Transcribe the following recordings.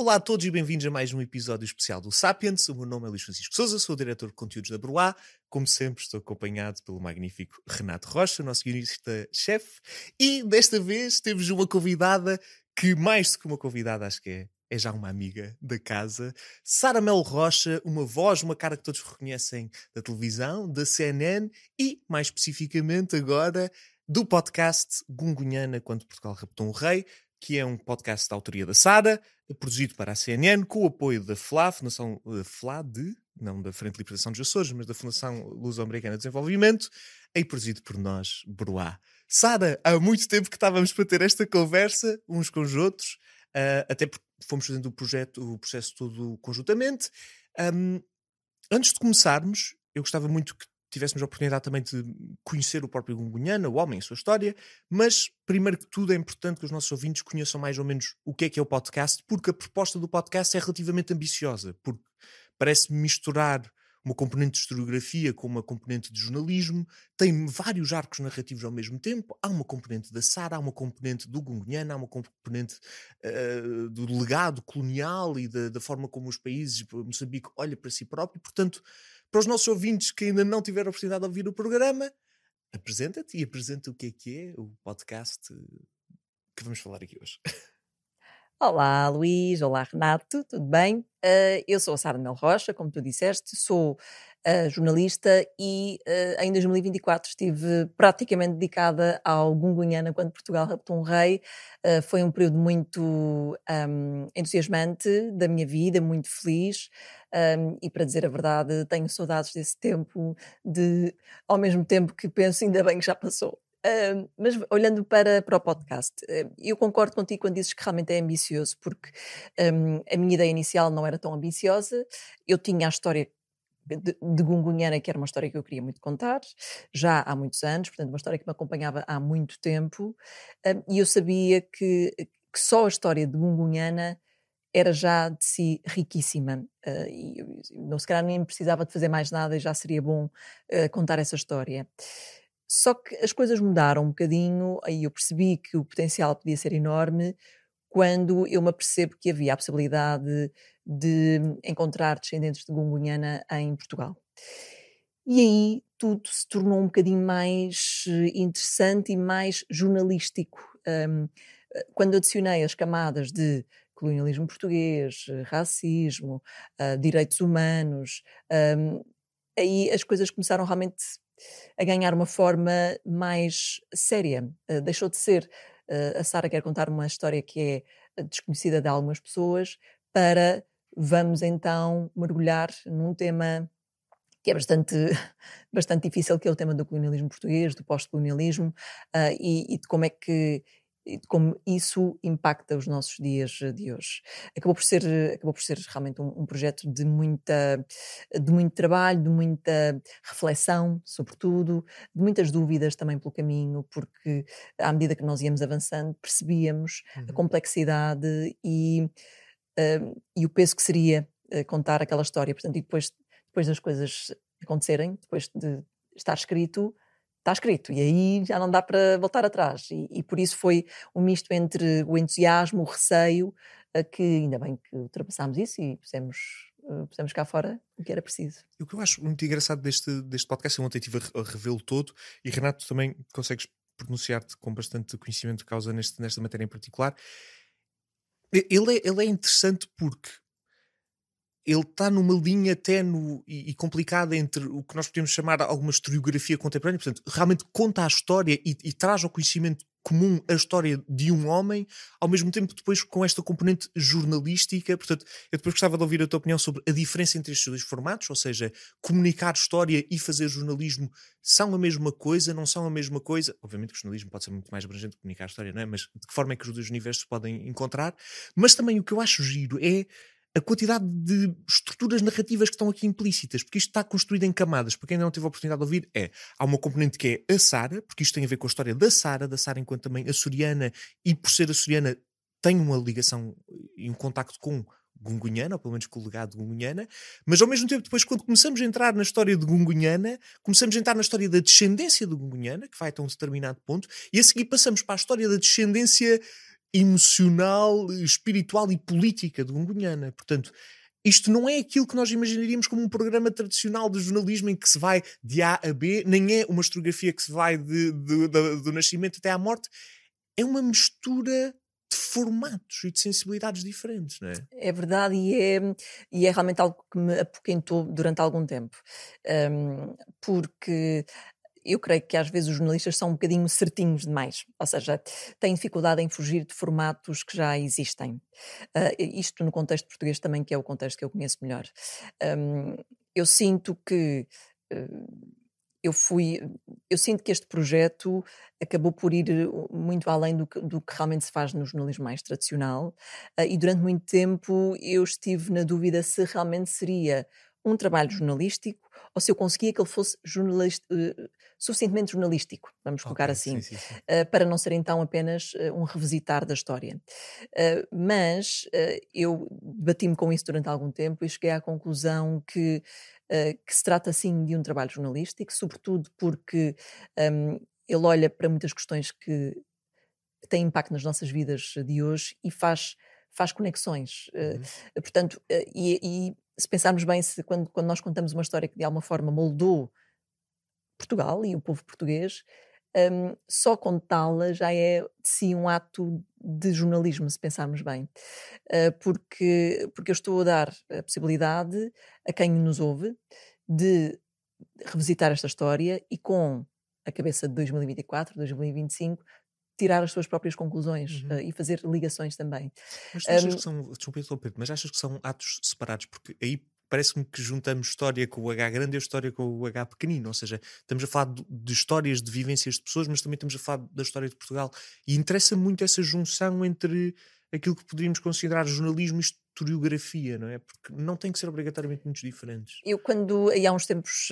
Olá a todos e bem-vindos a mais um episódio especial do Sapiens. O meu nome é Luís Francisco Souza, sou o diretor de conteúdos da Bruá. Como sempre, estou acompanhado pelo magnífico Renato Rocha, nosso guionista-chefe. E desta vez temos uma convidada que, mais do que uma convidada, acho que é já uma amiga da casa. Sara Melo Rocha, uma voz, uma cara que todos reconhecem da televisão, da CNN e, mais especificamente agora, do podcast Gungunhana Quando Portugal Raptou um Rei, que é um podcast da autoria da Sara, produzido para a CNN, com o apoio da FLA, não da Frente de Libertação dos Açores, mas da Fundação Luso-Americana de Desenvolvimento, e produzido por nós, Bruá. Sara, há muito tempo que estávamos para ter esta conversa, uns com os outros, até porque fomos fazendo o processo todo conjuntamente. Antes de começarmos, eu gostava muito que tivéssemos a oportunidade também de conhecer o próprio Gungunhana, o homem, a sua história, mas primeiro que tudo é importante que os nossos ouvintes conheçam mais ou menos o que é o podcast, porque a proposta do podcast é relativamente ambiciosa, porque parece misturar uma componente de historiografia com uma componente de jornalismo, tem vários arcos narrativos ao mesmo tempo, há uma componente da Sara, há uma componente do Gungunhana, há uma componente do legado colonial e da forma como os países, Moçambique, olha para si próprio. Portanto, para os nossos ouvintes que ainda não tiveram a oportunidade de ouvir o programa, apresenta-te e apresenta o que é o podcast que vamos falar aqui hoje. Olá, Luís. Olá, Renato. Tudo bem? Eu sou a Sara Melo Rocha, como tu disseste, sou jornalista e em 2024 estive praticamente dedicada ao Gungunhana Quando Portugal Raptou um Rei. Foi um período muito entusiasmante da minha vida, muito feliz. E para dizer a verdade, tenho saudades desse tempo, ao mesmo tempo que penso ainda bem que já passou. Mas olhando para o podcast, eu concordo contigo quando dizes que realmente é ambicioso, porque a minha ideia inicial não era tão ambiciosa. Eu tinha a história de Gungunhana, que era uma história que eu queria muito contar, já há muitos anos, portanto uma história que me acompanhava há muito tempo, e eu sabia que só a história de Gungunhana era já de si riquíssima, e eu não, se calhar nem precisava de fazer mais nada e já seria bom contar essa história. Só que as coisas mudaram um bocadinho, aí eu percebi que o potencial podia ser enorme quando eu me apercebo que havia a possibilidade de encontrar descendentes de Gungunhana em Portugal. E aí tudo se tornou um bocadinho mais interessante e mais jornalístico. Quando adicionei as camadas de colonialismo português, racismo, direitos humanos, aí as coisas começaram realmente a ganhar uma forma mais séria. Deixou de ser a Sara quer contar uma história que é desconhecida de algumas pessoas, para vamos então mergulhar num tema que é bastante, bastante difícil, que é o tema do colonialismo português, do pós-colonialismo, e de como é que e de como isso impacta os nossos dias de hoje. Acabou por ser realmente um projeto de muito trabalho, de muita reflexão, sobretudo, de muitas dúvidas também pelo caminho, porque à medida que nós íamos avançando, percebíamos a complexidade e o peso que seria contar aquela história. Portanto, e depois das coisas acontecerem, depois de estar escrito, está escrito, e aí já não dá para voltar atrás. E por isso foi um misto entre o entusiasmo, o receio, que ainda bem que ultrapassámos isso e pusemos cá fora o que era preciso. E o que eu acho muito engraçado deste podcast, eu ontem estive a revê-lo todo, e Renato, também consegues pronunciar-te com bastante conhecimento de causa nesta matéria em particular. Ele é interessante porque ele está numa linha ténue e complicada entre o que nós podemos chamar alguma historiografia contemporânea, portanto, realmente conta a história e traz ao conhecimento comum a história de um homem, ao mesmo tempo depois com esta componente jornalística. Portanto, eu depois gostava de ouvir a tua opinião sobre a diferença entre estes dois formatos, ou seja, comunicar história e fazer jornalismo são a mesma coisa, não são a mesma coisa. Obviamente que o jornalismo pode ser muito mais abrangente que comunicar história, não é? Mas de que forma é que os dois universos se podem encontrar? Mas também o que eu acho giro é a quantidade de estruturas narrativas que estão aqui implícitas, porque isto está construído em camadas. Para quem ainda não teve a oportunidade de ouvir, há uma componente que é a Sara, porque isto tem a ver com a história da Sara enquanto também açoriana, e por ser açoriana tem uma ligação e um contacto com Gungunhana, ou pelo menos com o legado de Gungunhana, mas ao mesmo tempo depois, quando começamos a entrar na história de Gungunhana, começamos a entrar na história da descendência de Gungunhana, que vai até um determinado ponto, e a seguir passamos para a história da descendência emocional, espiritual e política de Gungunhana. Portanto, isto não é aquilo que nós imaginaríamos como um programa tradicional de jornalismo em que se vai de A a B, nem é uma historiografia que se vai do nascimento até à morte. É uma mistura de formatos e de sensibilidades diferentes, não é? É verdade, e é realmente algo que me apoquentou durante algum tempo. Porque eu creio que às vezes os jornalistas são um bocadinho certinhos demais, ou seja, têm dificuldade em fugir de formatos que já existem. Isto no contexto português também, que é o contexto que eu conheço melhor. Eu sinto que eh, eu sinto que este projeto acabou por ir muito além do que realmente se faz no jornalismo mais tradicional, e durante muito tempo eu estive na dúvida se realmente seria um trabalho jornalístico ou se eu conseguia que ele fosse suficientemente jornalístico, vamos colocar Ok, sim, assim, sim, sim. para não ser então apenas um revisitar da história. Mas eu debati-me com isso durante algum tempo e cheguei à conclusão que se trata sim de um trabalho jornalístico, sobretudo porque ele olha para muitas questões que têm impacto nas nossas vidas de hoje e faz conexões. Uhum. Portanto, e se pensarmos bem, quando nós contamos uma história que de alguma forma moldou Portugal e o povo português, só contá-la já é de si um ato de jornalismo, se pensarmos bem. Porque eu estou a dar a possibilidade a quem nos ouve de revisitar esta história e com a cabeça de 2024, 2025, tirar as suas próprias conclusões, Uhum. e fazer ligações também. Mas tu achas Hum, que são, desculpa interromper, mas achas que são atos separados? Porque aí parece-me que juntamos história com o H grande e a história com o H pequenino, ou seja, estamos a falar de histórias, de vivências de pessoas, mas também estamos a falar da história de Portugal. E interessa muito essa junção entre aquilo que poderíamos considerar jornalismo e historiografia, não é? Porque não tem que ser obrigatoriamente muito diferentes. Eu aí há uns tempos,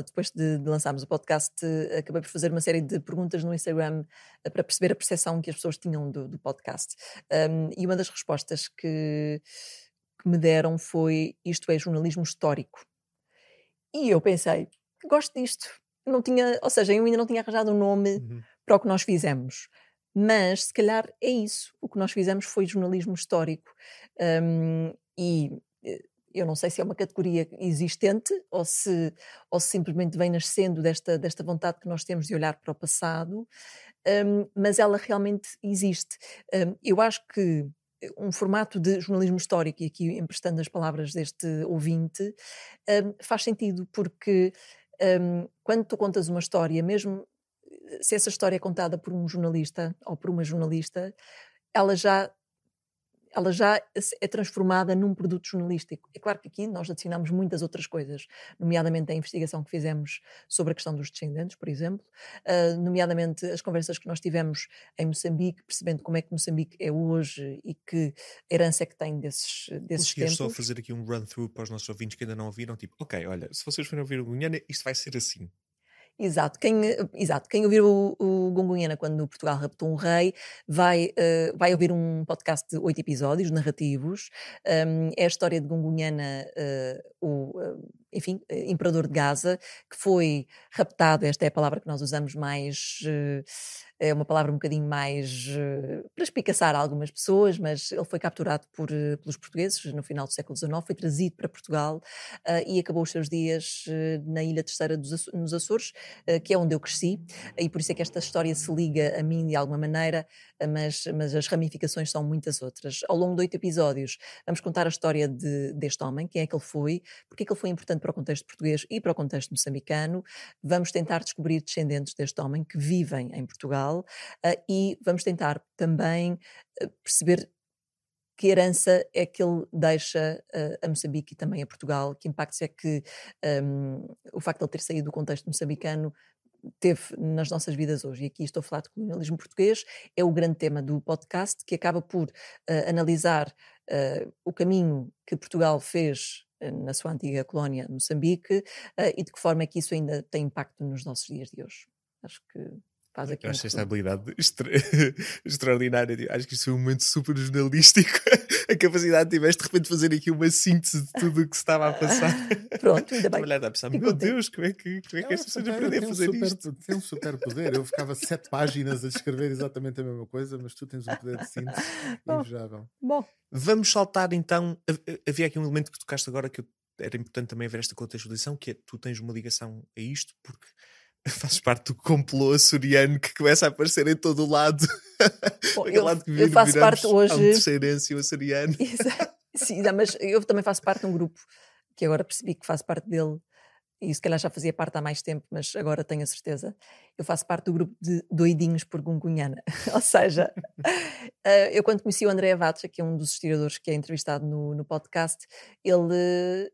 depois de lançarmos o podcast, acabei por fazer uma série de perguntas no Instagram, para perceber a percepção que as pessoas tinham do podcast. E uma das respostas que me deram foi: isto é jornalismo histórico. E eu pensei: gosto disto. Não tinha, ou seja, eu ainda não tinha arranjado um nome Uhum. para o que nós fizemos. Mas se calhar é isso. O que nós fizemos foi jornalismo histórico. E eu não sei se é uma categoria existente ou se simplesmente vem nascendo desta vontade que nós temos de olhar para o passado, mas ela realmente existe. Eu acho que um formato de jornalismo histórico, e aqui emprestando as palavras deste ouvinte, faz sentido, porque quando tu contas uma história, mesmo se essa história é contada por um jornalista ou por uma jornalista, ela já é transformada num produto jornalístico. É claro que aqui nós adicionamos muitas outras coisas, nomeadamente a investigação que fizemos sobre a questão dos descendentes, por exemplo, nomeadamente as conversas que nós tivemos em Moçambique, percebendo como é que Moçambique é hoje e que herança é que tem desses Conseguias só tempos. fazer aqui um run-through para os nossos ouvintes que ainda não ouviram, tipo, ok, olha, se vocês forem ouvir o Gunhana, isto vai ser assim. Exato, quem ouvir o Gungunhana quando Portugal raptou um rei vai ouvir um podcast de 8 episódios narrativos. É a história de Gungunhana, enfim, imperador de Gaza, que foi raptado. Esta é a palavra que nós usamos mais, é uma palavra um bocadinho mais para espicaçar algumas pessoas, mas ele foi capturado pelos portugueses no final do século XIX, foi trazido para Portugal, e acabou os seus dias na Ilha Terceira nos Açores, que é onde eu cresci, e por isso é que esta história se liga a mim de alguma maneira, mas as ramificações são muitas outras. Ao longo de 8 episódios, vamos contar a história deste homem, quem é que ele foi, porque é que ele foi importante para o contexto português e para o contexto moçambicano. Vamos tentar descobrir descendentes deste homem que vivem em Portugal, e vamos tentar também perceber que herança é que ele deixa a Moçambique e também a Portugal, que impactos é que o facto de ele ter saído do contexto moçambicano teve nas nossas vidas hoje. E aqui estou a falar de colonialismo português, é o grande tema do podcast, que acaba por analisar o caminho que Portugal fez na sua antiga colónia Moçambique, e de que forma é que isso ainda tem impacto nos nossos dias de hoje. Acho que faz aqui Eu um acho esta resumo. habilidade extraordinária. Acho que isto foi um momento super jornalístico a capacidade que tiveste de repente fazer aqui uma síntese de tudo o que se estava a passar. Pronto, ainda bem. Trabalhar a pensar, meu Deus, como é que esta pessoa aprendeu a fazer isto? Tem um super poder. Eu ficava 7 páginas a escrever exatamente a mesma coisa, mas tu tens um poder de síntese invejável. Bom. Vamos saltar então. Havia aqui um elemento que tocaste agora que era importante também ver esta contextualização, que é tu tens uma ligação a isto, porque fazes parte do complô açoriano que começa a aparecer em todo o lado. Bom, lado que eu faço parte hoje. Há um terceirense açoriano. Sim, mas eu também faço parte de um grupo que agora percebi que faço parte dele, e se calhar já fazia parte há mais tempo, mas agora tenho a certeza. Eu faço parte do grupo de doidinhos por Gungunhana. Ou seja, eu quando conheci o André Avatos, que é um dos historiadores que é entrevistado no podcast, ele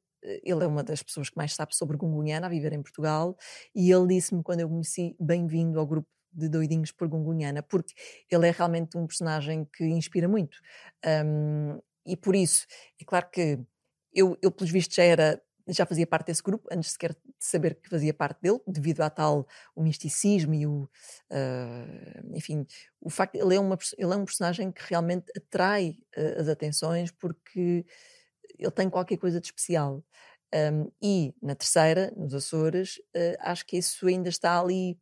é uma das pessoas que mais sabe sobre Gungunhana, a viver em Portugal, e ele disse-me quando eu conheci, bem-vindo ao grupo de doidinhos por Gungunhana, porque ele é realmente um personagem que inspira muito. E por isso, é claro que eu pelos vistos já fazia parte desse grupo, antes sequer de saber que fazia parte dele, devido a o misticismo e enfim, o facto de ele é um personagem que realmente atrai as atenções, porque ele tem qualquer coisa de especial. E na Terceira, nos Açores, acho que isso ainda está ali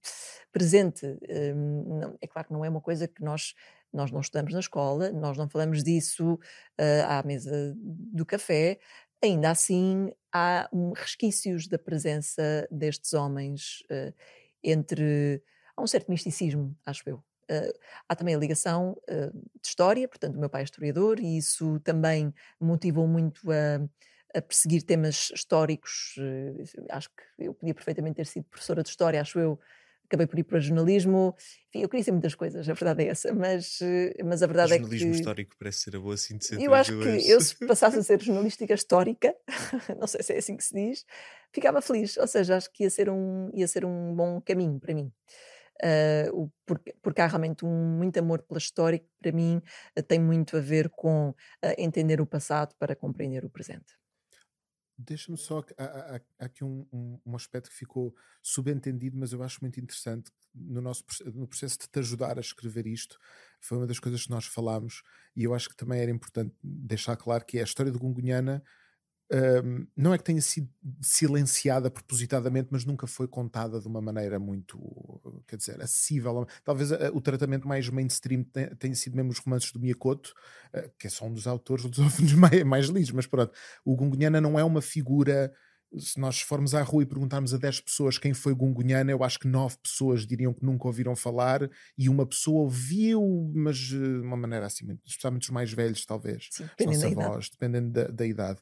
presente. É claro que não é uma coisa que nós não estudamos na escola, nós não falamos disso à mesa do café. Ainda assim, há resquícios da presença destes homens há um certo misticismo, acho eu. Há também a ligação de história, portanto o meu pai é historiador e isso também me motivou muito a perseguir temas históricos. Acho que eu podia perfeitamente ter sido professora de história, acho eu. Acabei por ir para o jornalismo. Enfim, eu queria ser muitas coisas, a verdade é essa, mas a verdade é que... Jornalismo histórico parece ser a boa síntese. Eu acho que eu, se passasse a ser jornalística histórica, não sei se é assim que se diz, ficava feliz. Ou seja, acho que ia ser um bom caminho para mim. Porque há realmente muito amor pela história, que para mim tem muito a ver com entender o passado para compreender o presente. Deixa-me só, há aqui um aspecto que ficou subentendido, mas eu acho muito interessante. No processo de te ajudar a escrever isto, foi uma das coisas que nós falámos, e eu acho que também era importante deixar claro que é a história de Gungunhana. Não é que tenha sido silenciada propositadamente, mas nunca foi contada de uma maneira muito, quer dizer, acessível. Talvez o tratamento mais mainstream tenha sido mesmo os romances do Miyakoto, que é só um dos autores lusófonos mais lidos, mas pronto, o Gungunhana não é uma figura. Se nós formos à rua e perguntarmos a 10 pessoas quem foi Gungunhana, eu acho que 9 pessoas diriam que nunca ouviram falar, e uma pessoa ouviu, mas de uma maneira assim, especialmente os mais velhos, talvez. Sim, dependendo da idade. Dependendo da idade.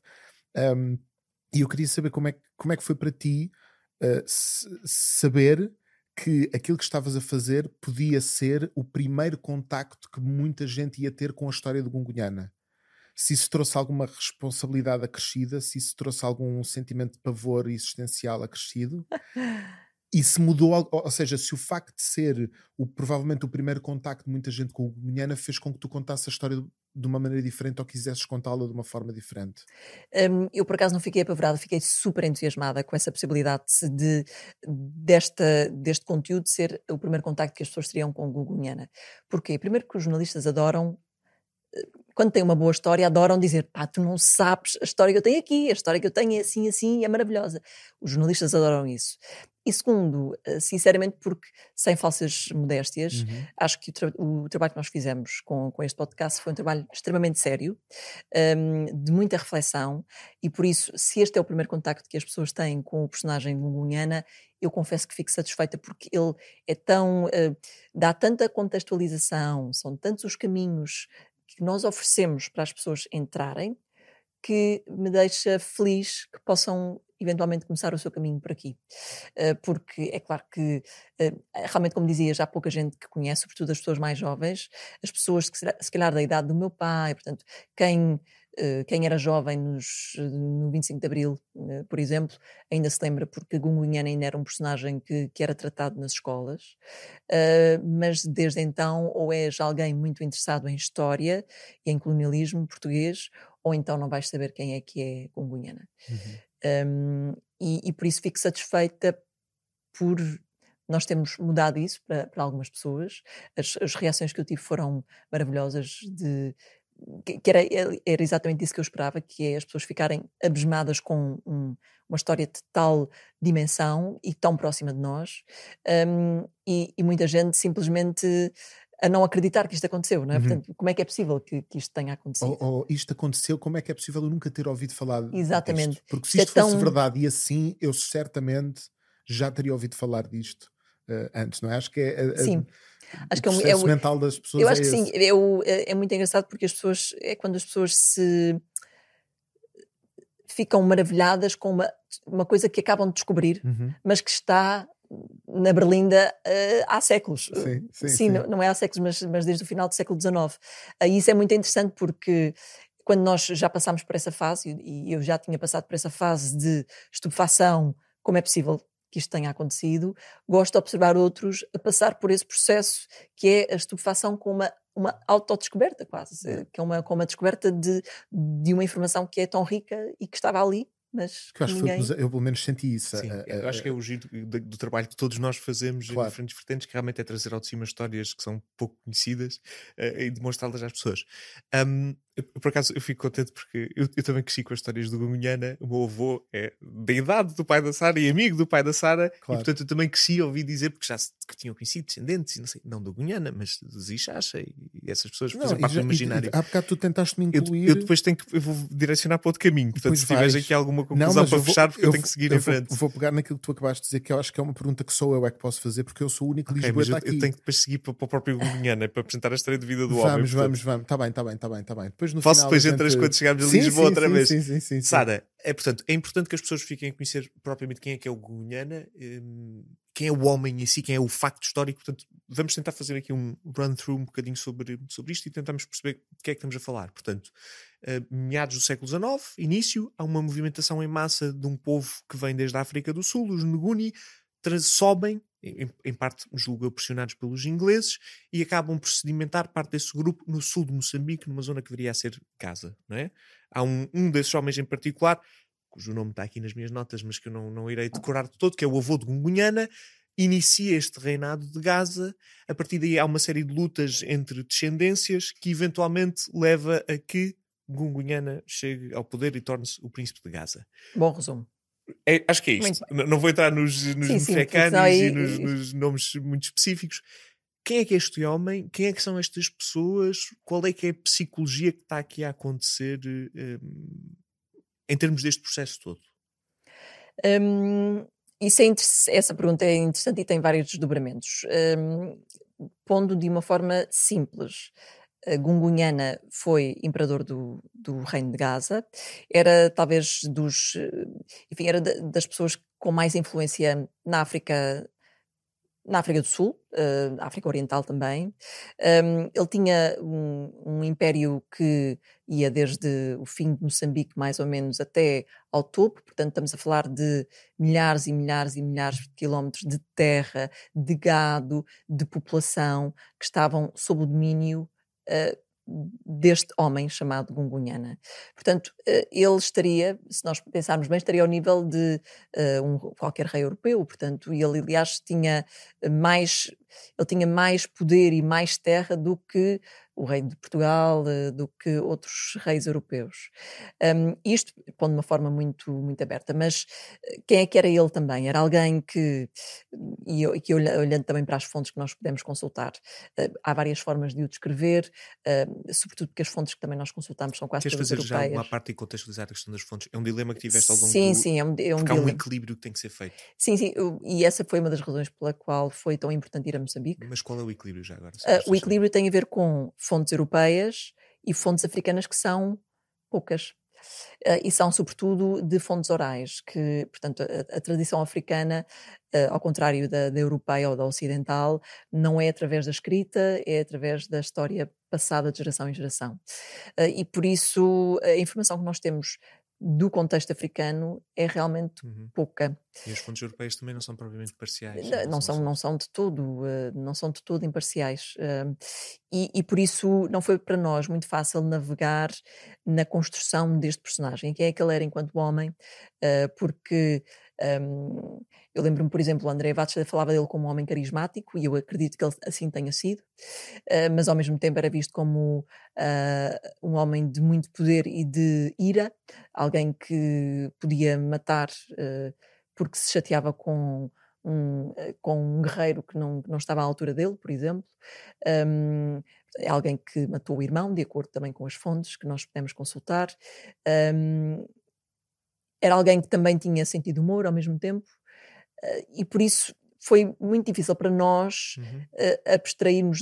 E eu queria saber como é que foi para ti saber que aquilo que estavas a fazer podia ser o primeiro contacto que muita gente ia ter com a história de Gungunhana. Se isso trouxe alguma responsabilidade acrescida, se isso trouxe algum sentimento de pavor existencial acrescido, e se mudou, ou seja, se o facto de ser provavelmente o primeiro contacto de muita gente com o Gungunhana fez com que tu contasses a história de uma maneira diferente ou quisesses contá-la de uma forma diferente. Eu por acaso não fiquei apavorada, fiquei super entusiasmada com essa possibilidade deste conteúdo ser o primeiro contacto que as pessoas teriam com o Gungunhana. Porquê? Primeiro que os jornalistas adoram, quando têm uma boa história, adoram dizer, pá, tu não sabes a história que eu tenho aqui, a história que eu tenho é assim, assim, e é maravilhosa. Os jornalistas adoram isso. E segundo, sinceramente, porque, sem falsas modéstias, acho que o trabalho que nós fizemos com este podcast foi um trabalho extremamente sério, de muita reflexão, e por isso, se este é o primeiro contacto que as pessoas têm com o personagem de Gungunhana, eu confesso que fico satisfeita, porque ele é dá tanta contextualização, são tantos os caminhos que nós oferecemos para as pessoas entrarem, que me deixa feliz que possam eventualmente começar o seu caminho por aqui. Porque é claro que, realmente, como dizias, há pouca gente que conhece, sobretudo as pessoas mais jovens, as pessoas que se calhar da idade do meu pai, portanto, quem era jovem no 25 de Abril, por exemplo, ainda se lembra, porque Gungunhana ainda era um personagem que era tratado nas escolas, mas desde então ou és alguém muito interessado em história e em colonialismo português, ou então não vais saber quem é que é Gungunhana. E por isso fico satisfeita por nós termos mudado isso para algumas pessoas. As reações que eu tive foram maravilhosas, que era exatamente isso que eu esperava, que é as pessoas ficarem abismadas com uma história de tal dimensão e tão próxima de nós, e muita gente simplesmente a não acreditar que isto aconteceu, não é? Uhum. Portanto, como é que é possível que isto tenha acontecido? Ou isto aconteceu, como é que é possível eu nunca ter ouvido falar Exatamente. disto? Porque se Isto é isto fosse tão- verdade e assim, eu certamente já teria ouvido falar disto antes, não é? Acho que Sim. Acho o que processo mental das pessoas eu é acho que sim, esse. é muito engraçado porque é quando as pessoas se ficam maravilhadas com uma coisa que acabam de descobrir, Uhum. mas que está na Berlinda há séculos. Sim. Não é há séculos, mas desde o final do século XIX. Isso é muito interessante porque quando nós já passámos por essa fase, e eu já tinha passado por essa fase de estupefação, como é possível que isto tenha acontecido, gosto de observar outros a passar por esse processo que é a estupefação com uma autodescoberta quase, que é com uma descoberta de uma informação que é tão rica e que estava ali, mas Que eu acho que ninguém... eu pelo menos senti isso. Sim, eu acho que é o giro do trabalho que todos nós fazemos em Claro. diferentes vertentes, que realmente é trazer ao de cima histórias que são pouco conhecidas e demonstrá-las às pessoas. Por acaso, eu fico contente porque eu também cresci com as histórias do Gungunhana. O meu avô é da idade do pai da Sara e amigo do pai da Sara, Claro. e portanto eu também cresci a ouvir dizer, porque que tinham conhecido descendentes, e não sei, não do Gungunhana, mas dos Ixacha e essas pessoas fazem parte do imaginário. Há bocado tu tentaste-me incluir. Eu depois eu vou direcionar para outro caminho, portanto, Pois se tiveres vais. aqui alguma Não, conclusão mas para eu vou- fechar, porque eu tenho que vou- seguir eu em frente. Vou pegar naquilo que tu acabaste de dizer, que eu acho que é uma pergunta que só eu é que posso fazer, porque eu sou o único Ok, mas lisboeta aqui. eu tenho que depois seguir para o próprio Gungunhana para apresentar a história de vida do homem. Vamos. portanto. Está bem. Depois no Posso final depois a entras gente... quando chegarmos a Sim, Lisboa outra vez. Sim. Sara, portanto, é importante que as pessoas fiquem a conhecer propriamente quem é o Gungunhana, quem é o homem em si, quem é o facto histórico. Portanto, vamos tentar fazer aqui um run-through um bocadinho sobre isto e tentamos perceber de que é que estamos a falar. Portanto, meados do século XIX, início, há uma movimentação em massa de um povo que vem desde a África do Sul, os Nguni, sobem, em parte, julgo eu, pressionados pelos ingleses, e acabam por sedimentar parte desse grupo no sul de Moçambique, numa zona que deveria a ser Gaza, não é? Há um desses homens em particular, cujo nome está aqui nas minhas notas, mas que eu não irei decorar de todo, que é o avô de Gungunhana, inicia este reinado de Gaza. A partir daí há uma série de lutas entre descendências que eventualmente leva a que Gungunhana chegue ao poder e torne-se o príncipe de Gaza. Bom resumo. Acho que é isto. Não vou entrar nos Sim, mefecanis porque e nos nomes muito específicos. Quem é que é este homem? Quem é que são estas pessoas? Qual é que é a psicologia que está aqui a acontecer em termos deste processo todo? Essa pergunta é interessante e tem vários desdobramentos. Pondo de uma forma simples, Gungunhana foi imperador do reino de Gaza, era talvez era das pessoas com mais influência na África do Sul, na África Oriental também. Ele tinha um império que ia desde o fim de Moçambique, mais ou menos, até ao topo, portanto estamos a falar de milhares e milhares e milhares de quilómetros de terra, de gado, de população, que estavam sob o domínio deste homem chamado Gungunhana. Portanto, ele estaria, se nós pensarmos bem, estaria ao nível de qualquer rei europeu, portanto, ele aliás tinha mais poder e mais terra do que o rei de Portugal, do que outros reis europeus. Isto pondo de uma forma muito, muito aberta, mas quem é que era ele também? Era alguém que olhando também para as fontes que nós podemos consultar, há várias formas de o descrever, sobretudo porque as fontes que também nós consultamos são quase Queres todas fazer já europeias. uma parte e contextualizar a questão das fontes? É um dilema que tiveste ao longo Sim, é um porque há um dilema. equilíbrio que tem que ser feito. Sim, e essa foi uma das razões pela qual foi tão importante ir a Moçambique. Mas qual é o equilíbrio já agora? O equilíbrio tem a ver com fontes europeias e fontes africanas que são poucas. E são sobretudo de fontes orais, que, portanto, a tradição africana, ao contrário da europeia ou da ocidental, não é através da escrita, é através da história passada de geração em geração. E por isso a informação que nós temos do contexto africano é realmente pouca. E as fontes europeias também não são propriamente parciais. Não são de todo, não são de todo imparciais. E por isso não foi para nós muito fácil navegar na construção deste personagem. Quem é que ele era enquanto homem? Porque Eu lembro-me, por exemplo, o André Vazquez falava dele como um homem carismático, e eu acredito que ele assim tenha sido, mas ao mesmo tempo era visto como um homem de muito poder e de ira, alguém que podia matar porque se chateava com um guerreiro que não estava à altura dele, por exemplo. Um, É alguém que matou o irmão, de acordo também com as fontes que nós podemos consultar. Um, Era alguém que também tinha sentido humor ao mesmo tempo, e por isso foi muito difícil para nós abstrairmos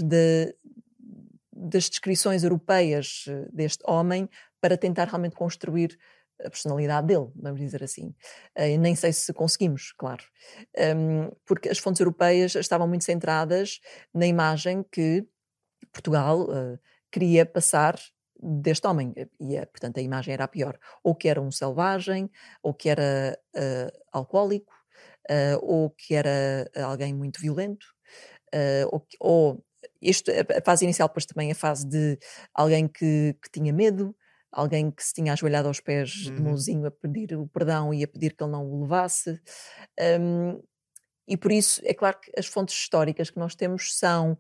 das descrições europeias deste homem para tentar realmente construir a personalidade dele, vamos dizer assim. Nem sei se conseguimos, claro. Porque as fontes europeias estavam muito centradas na imagem que Portugal queria passar deste homem, e portanto a imagem era a pior, ou que era um selvagem, ou que era alcoólico, ou que era alguém muito violento, ou isto, a fase inicial, depois também a fase de alguém que tinha medo, alguém que se tinha ajoelhado aos pés de mãozinho a pedir o perdão e a pedir que ele não o levasse. E por isso, é claro que as fontes históricas que nós temos são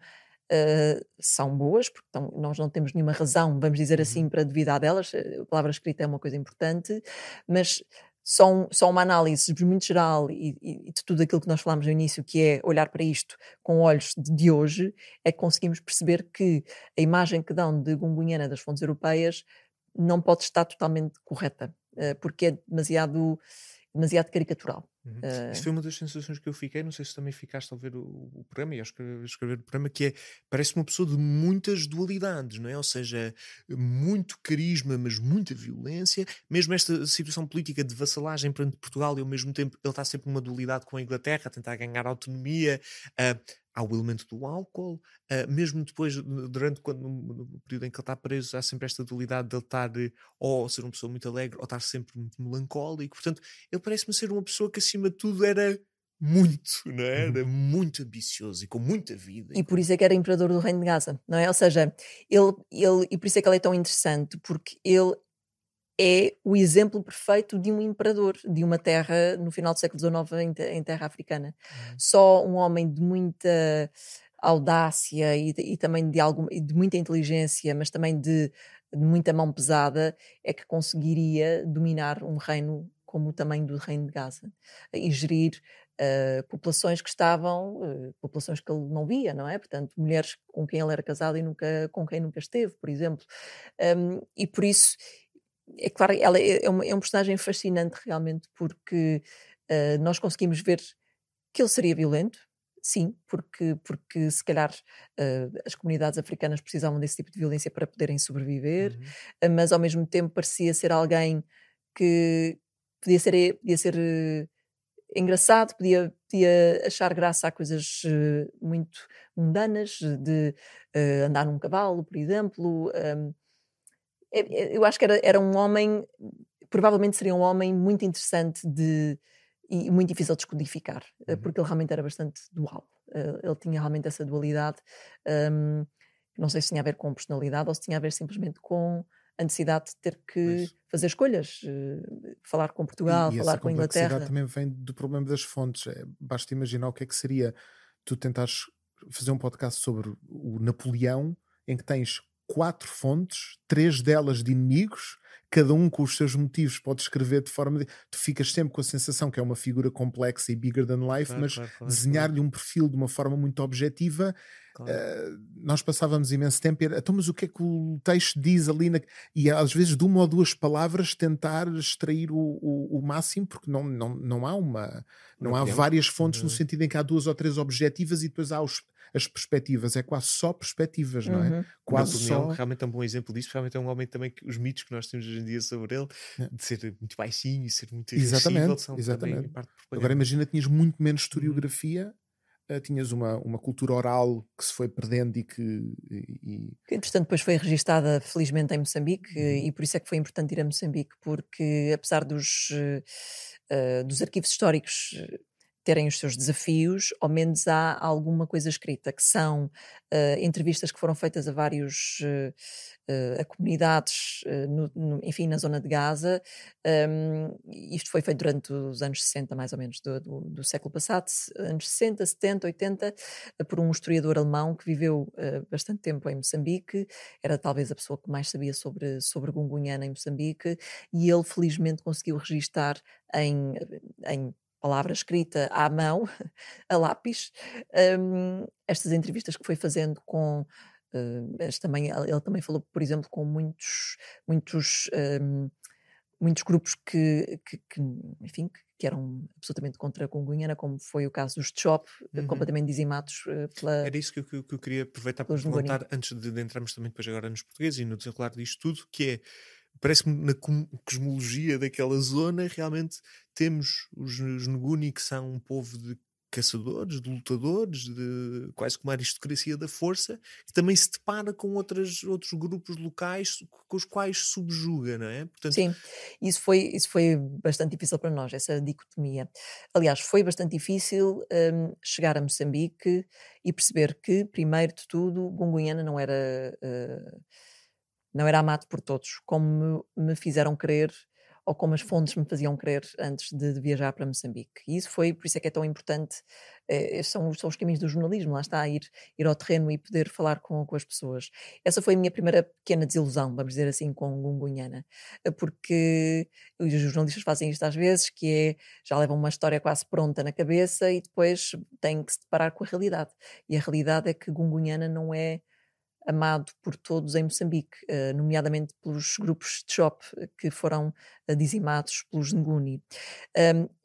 boas, porque nós não temos nenhuma razão, vamos dizer assim, para duvidar delas. A palavra escrita é uma coisa importante, mas só uma análise muito geral e de tudo aquilo que nós falámos no início, que é olhar para isto com olhos de hoje, é que conseguimos perceber que a imagem que dão de Gungunhana das fontes europeias não pode estar totalmente correta, porque é demasiado caricatural. Isso foi uma das sensações que eu fiquei, não sei se também ficaste ao ver o programa e a escrever o programa, que é, parece uma pessoa de muitas dualidades, não é? Ou seja, muito carisma, mas muita violência, mesmo esta situação política de vassalagem perante Portugal, e ao mesmo tempo ele está sempre numa dualidade com a Inglaterra, a tentar ganhar autonomia. Há o elemento do álcool, mesmo depois, no período em que ele está preso, há sempre esta dualidade de ele estar ou ser uma pessoa muito alegre ou estar sempre muito melancólico. Portanto, ele parece-me ser uma pessoa que acima de tudo era muito, não é? Era muito ambicioso e com muita vida. E por isso é que era imperador do Reino de Gaza, não é? Ou seja, e por isso é que ele é tão interessante, porque ele é o exemplo perfeito de um imperador, de uma terra, no final do século XIX, em terra africana. Só um homem de muita audácia e também de muita inteligência, mas também de muita mão pesada, é que conseguiria dominar um reino como o tamanho do Reino de Gaza e gerir populações que populações que ele não via, não é? Portanto, mulheres com quem ele era casado e com quem nunca esteve, por exemplo. E por isso, é claro, ela é um personagem fascinante realmente, porque nós conseguimos ver que ele seria violento, sim, porque se calhar as comunidades africanas precisavam desse tipo de violência para poderem sobreviver, mas ao mesmo tempo parecia ser alguém que podia ser engraçado, podia achar graça a coisas muito mundanas, de andar num cavalo, por exemplo. Eu acho que era um homem, provavelmente seria um homem muito interessante e muito difícil de descodificar, porque ele realmente era bastante dual. Ele tinha realmente essa dualidade, não sei se tinha a ver com personalidade ou se tinha a ver simplesmente com a necessidade de ter que fazer escolhas, falar com Portugal, falar com a Inglaterra. Essa complexidade também vem do problema das fontes. Basta imaginar o que é que seria tu tentares fazer um podcast sobre o Napoleão, em que tens 4 fontes, 3 delas de inimigos, cada um com os seus motivos pode escrever de forma tu ficas sempre com a sensação que é uma figura complexa e bigger than life, mas desenhar-lhe um perfil de uma forma muito objetiva. Nós passávamos imenso tempo então, mas o que é que o texto diz ali e às vezes de uma ou duas palavras tentar extrair o máximo, porque não há várias fontes, no sentido em que há 2 ou 3 objetivas e depois há as perspectivas, é quase só perspectivas, não é? Quase Napoleão só. realmente é um bom exemplo disso, realmente é um homem também que os mitos que nós temos hoje em dia sobre ele, de ser muito baixinho e ser muito irascível, são também parte de propaganda. Agora imagina, tinhas muito menos historiografia, tinhas uma cultura oral que se foi perdendo e que entretanto depois foi registada felizmente em Moçambique, e por isso é que foi importante ir a Moçambique, porque apesar dos arquivos históricos terem os seus desafios, ao menos há alguma coisa escrita, que são entrevistas que foram feitas a a comunidades, enfim, na zona de Gaza. Isto foi feito durante os anos 60, mais ou menos, do século passado, anos 60, 70, 80, por um historiador alemão que viveu bastante tempo em Moçambique, era talvez a pessoa que mais sabia sobre Gungunhana em Moçambique, e ele felizmente conseguiu registar em palavra escrita à mão, a lápis, estas entrevistas que foi fazendo com. Ele também falou, por exemplo, com muitos, muitos grupos enfim, que eram absolutamente contra a Gungunhana, como foi o caso dos Tchop, completamente dizimados Era isso que eu queria aproveitar para pelos Nguni. perguntar, antes de entrarmos também depois agora nos portugueses e no desenrolar disto tudo, que é, parece-me na cosmologia daquela zona, realmente temos os Nguni, que são um povo de caçadores, de lutadores, de quase como uma aristocracia da força, que também se depara com outros grupos locais com os quais subjuga, não é? Portanto, Sim, isso foi bastante difícil para nós, essa dicotomia. Aliás, foi bastante difícil chegar a Moçambique e perceber que, primeiro de tudo, Gungunhana não era amado por todos, como me fizeram crer, ou como as fontes me faziam crer antes de viajar para Moçambique. E por isso é que é tão importante, são os caminhos do jornalismo, lá está, ir ao terreno e poder falar com as pessoas. Essa foi a minha primeira pequena desilusão, vamos dizer assim, com Gungunhana, porque os jornalistas fazem isto às vezes, que é, já levam uma história quase pronta na cabeça e depois têm que se deparar com a realidade. E a realidade é que Gungunhana não é amado por todos em Moçambique, nomeadamente pelos grupos de shop que foram dizimados pelos Nguni.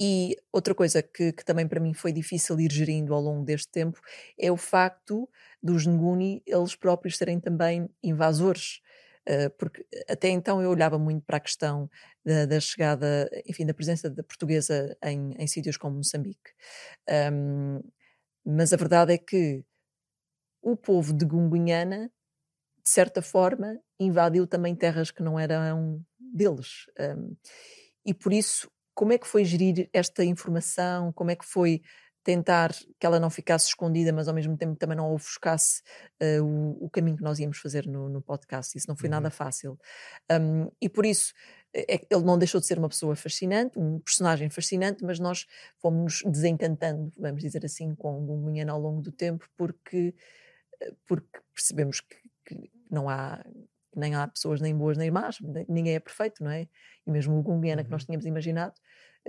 E outra coisa que também para mim foi difícil ir gerindo ao longo deste tempo é o facto dos Nguni eles próprios serem também invasores. Porque até então eu olhava muito para a questão da chegada, enfim, da presença da portuguesa em sítios como Moçambique. Mas a verdade é que o povo de Gungunhana, de certa forma, invadiu também terras que não eram deles. E por isso, como é que foi gerir esta informação? Como é que foi tentar que ela não ficasse escondida, mas ao mesmo tempo também não ofuscasse o caminho que nós íamos fazer no podcast? Isso não foi nada fácil. E por isso, ele não deixou de ser uma pessoa fascinante, um personagem fascinante, mas nós fomos desencantando, vamos dizer assim, com o Gungunhana ao longo do tempo, porque percebemos que não há, nem há pessoas nem boas nem más, ninguém é perfeito, não é? E mesmo o Gungunhana que nós tínhamos imaginado,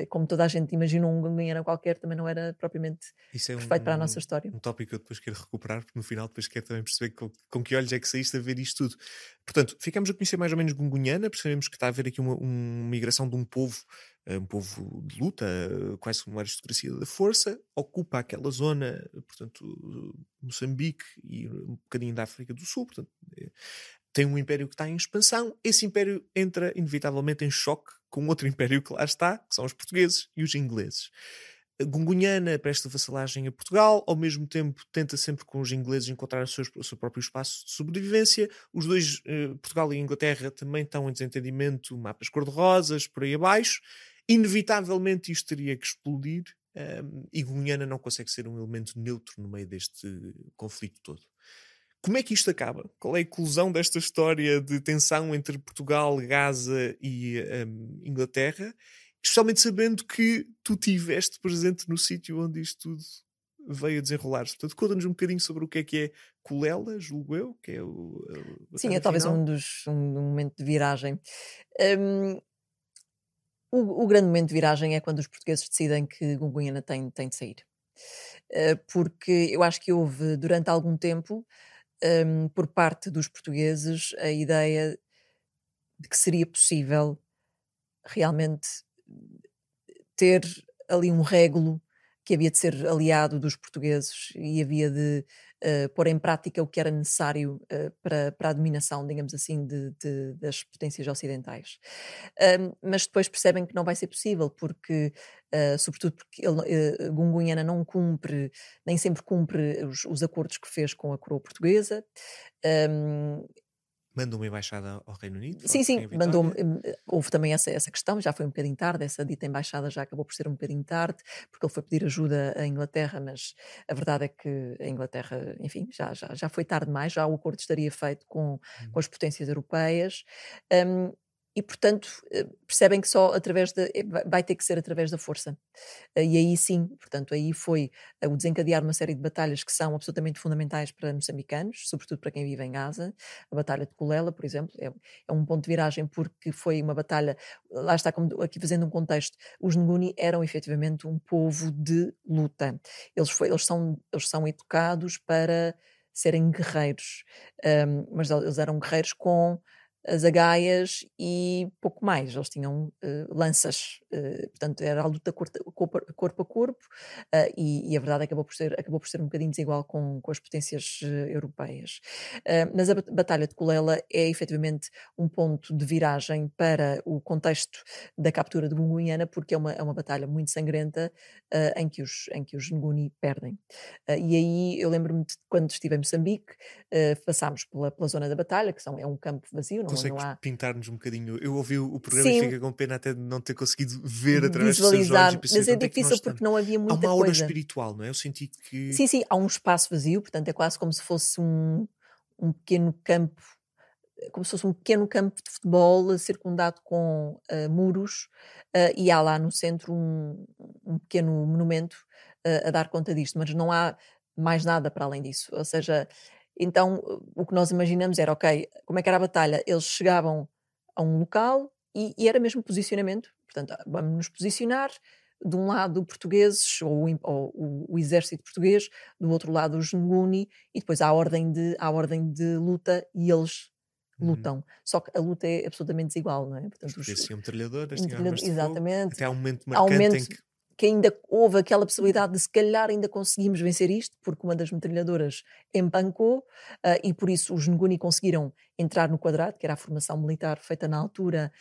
como toda a gente imaginou um Gungunhana qualquer, também não era propriamente isso é perfeito para a nossa história. um tópico que eu depois quero recuperar, porque no final depois quero também perceber com que olhos é que saíste a ver isto tudo. Portanto, ficamos a conhecer mais ou menos Gungunhana, percebemos que está a haver aqui uma migração de um povo de luta, quase uma aristocracia da força, ocupa aquela zona, portanto, Moçambique e um bocadinho da África do Sul, portanto, tem um império que está em expansão, esse império entra inevitavelmente em choque com outro império que lá está, que são os portugueses e os ingleses. Gungunhana presta vassalagem a Portugal, ao mesmo tempo tenta sempre com os ingleses encontrar o seu próprio espaço de sobrevivência. Os dois, Portugal e Inglaterra, também estão em desentendimento, mapas cor-de-rosas, por aí abaixo. Inevitavelmente isto teria que explodir, e Gungunhana não consegue ser um elemento neutro no meio deste conflito todo. Como é que isto acaba? Qual é a conclusão desta história de tensão entre Portugal, Gaza e Inglaterra? Especialmente sabendo que tu estiveste presente no sítio onde isto tudo veio a desenrolar-se. Portanto, conta-nos um bocadinho sobre o que é Culela, julgo eu, que é Sim, é talvez um momento de viragem. O grande momento de viragem é quando os portugueses decidem que Gungunhana tem de sair. Porque eu acho que houve, durante algum tempo, por parte dos portugueses, a ideia de que seria possível realmente ter ali um régulo que havia de ser aliado dos portugueses e havia de pôr em prática o que era necessário para a dominação, digamos assim, das potências ocidentais. Mas depois percebem que não vai ser possível, porque, sobretudo porque Gungunhana não cumpre, nem sempre cumpre os acordos que fez com a coroa portuguesa. Manda uma embaixada ao Reino Unido? Sim, sim, mandou-me. mandou. Houve também essa questão, já foi um bocadinho tarde, essa dita embaixada já acabou por ser um bocadinho tarde, porque ele foi pedir ajuda à Inglaterra, mas a verdade é que a Inglaterra, enfim, já foi tarde demais, já o acordo estaria feito com as potências europeias. hum, e, portanto, percebem que só através vai ter que ser através da força. E aí sim, portanto, aí foi o desencadear uma série de batalhas que são absolutamente fundamentais para moçambicanos, sobretudo para quem vive em Gaza. A Batalha de Culela, por exemplo, é um ponto de viragem porque foi uma batalha, lá está, como aqui fazendo um contexto, os Nguni eram efetivamente um povo de luta. Eles são educados para serem guerreiros, mas eles eram guerreiros com as agaias e pouco mais. Eles tinham lanças, portanto era a luta corpo a corpo, e a verdade acabou por ser um bocadinho desigual com as potências europeias. Mas a Batalha de Culela é efetivamente um ponto de viragem para o contexto da captura de Gungunhana, porque é uma batalha muito sangrenta, em que os Nguni perdem. E aí eu lembro-me de quando estive em Moçambique, passámos pela zona da batalha, que é um campo vazio, não Consegues há pintar-nos um bocadinho? Eu ouvi o programa e sim, fica com pena até de não ter conseguido ver através dos seus olhos e visualizar, perceber mas é onde é que nós difícil porque estamos. não havia Há muita uma aura coisa. espiritual, não é? Eu senti que. Sim, há um espaço vazio, portanto é quase como se fosse um pequeno campo, como se fosse um pequeno campo de futebol circundado com muros, e há lá no centro um pequeno monumento a dar conta disto, mas não há mais nada para além disso. Ou seja, então o que nós imaginamos era, ok, como é que era a batalha? Eles chegavam a um local e era mesmo posicionamento, portanto, vamos nos posicionar. De um lado, portugueses, ou o exército português, do outro lado, os Nguni, e depois há a ordem de luta e eles Uhum. lutam. Só que a luta é absolutamente desigual, não é? Os Portanto, portugueses tinham metralhadoras, tinham armas de fogo. exatamente. Até há um momento Há um marcante em momento que. que ainda houve aquela possibilidade de se calhar ainda conseguimos vencer isto, porque uma das metralhadoras empancou, e por isso os Nguni conseguiram entrar no quadrado, que era a formação militar feita na altura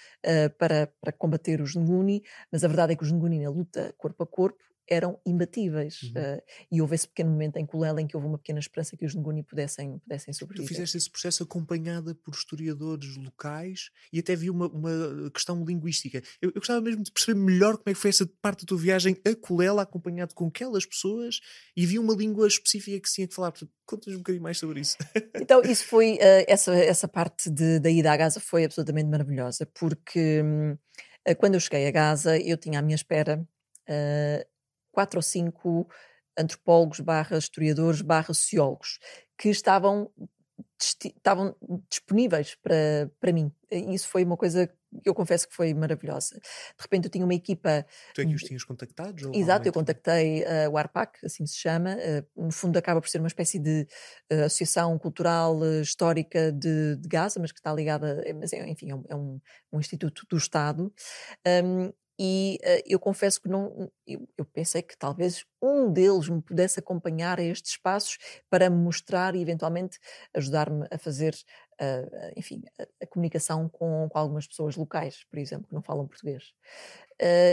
para combater os Nguni, mas a verdade é que os Nguni na luta corpo a corpo eram imbatíveis. Uhum. E houve esse pequeno momento em Culela em que houve uma pequena esperança que os Nguni pudessem Tu sobreviver. fizeste esse processo acompanhada por historiadores locais e até vi uma questão linguística. Eu gostava mesmo de perceber melhor como é que foi essa parte da tua viagem a Culela, acompanhado com aquelas pessoas, e vi uma língua específica que se tinha que falar. Portanto, conta-nos um bocadinho mais sobre isso. Então, isso foi, essa parte da ida à Gaza foi absolutamente maravilhosa, porque quando eu cheguei a Gaza, eu tinha à minha espera 4 ou 5 antropólogos, historiadores, sociólogos, que estavam disponíveis para mim. E isso foi uma coisa que eu confesso que foi maravilhosa. De repente eu tinha uma equipa. Tu é que os tinhas contactados? Ou houve Exato, alguma eu contactei o ARPAC, assim se chama, no fundo acaba por ser uma espécie de associação cultural histórica de Gaza, mas que está ligada, mas enfim, um instituto do Estado. E eu confesso que não, eu pensei que talvez um deles me pudesse acompanhar a estes espaços para me mostrar e eventualmente ajudar-me a fazer, enfim, a comunicação com algumas pessoas locais, por exemplo, que não falam português.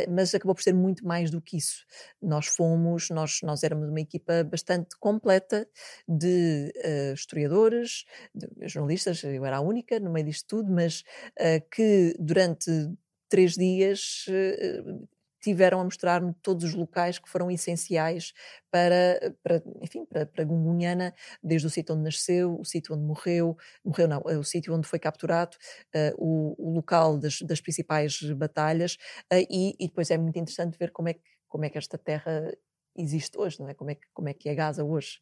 Mas acabou por ser muito mais do que isso. Nós éramos uma equipa bastante completa de historiadores, de jornalistas, eu era a única no meio disto tudo, mas que durante 3 dias tiveram a mostrar-me todos os locais que foram essenciais enfim, para Gungunhana, desde o sítio onde nasceu, o sítio onde morreu não, o sítio onde foi capturado, o local das principais batalhas, e depois é muito interessante ver como é que esta terra existe hoje, não é? Como é que é Gaza hoje.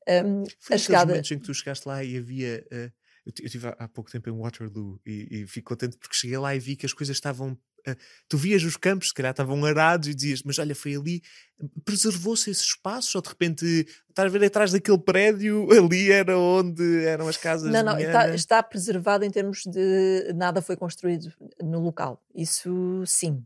Foi A naqueles chegada. momentos em que tu chegaste lá e havia. Eu estive há pouco tempo em Waterloo e fico contente porque cheguei lá e vi que as coisas estavam. Tu vias os campos, se calhar estavam arados e dizias, mas olha, foi ali. Preservou-se esse espaço ou de repente estás a ver atrás daquele prédio, ali era onde eram as casas Não, de não, Nhana? está preservado em termos de nada foi construído no local. Isso sim.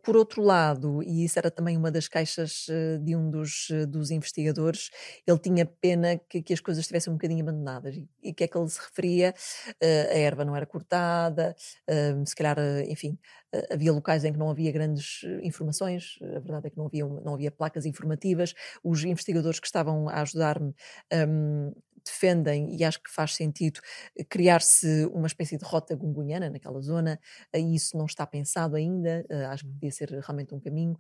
Por outro lado, e isso era também uma das queixas de um dos investigadores, ele tinha pena que as coisas estivessem um bocadinho abandonadas. E que é que ele se referia? A erva não era cortada, se calhar, enfim, havia locais em que não havia grandes informações, a verdade é que não havia placas informativas. Os investigadores que estavam a ajudar-me defendem, e acho que faz sentido, criar-se uma espécie de rota gungunhana naquela zona, e isso não está pensado ainda, acho que podia ser realmente um caminho,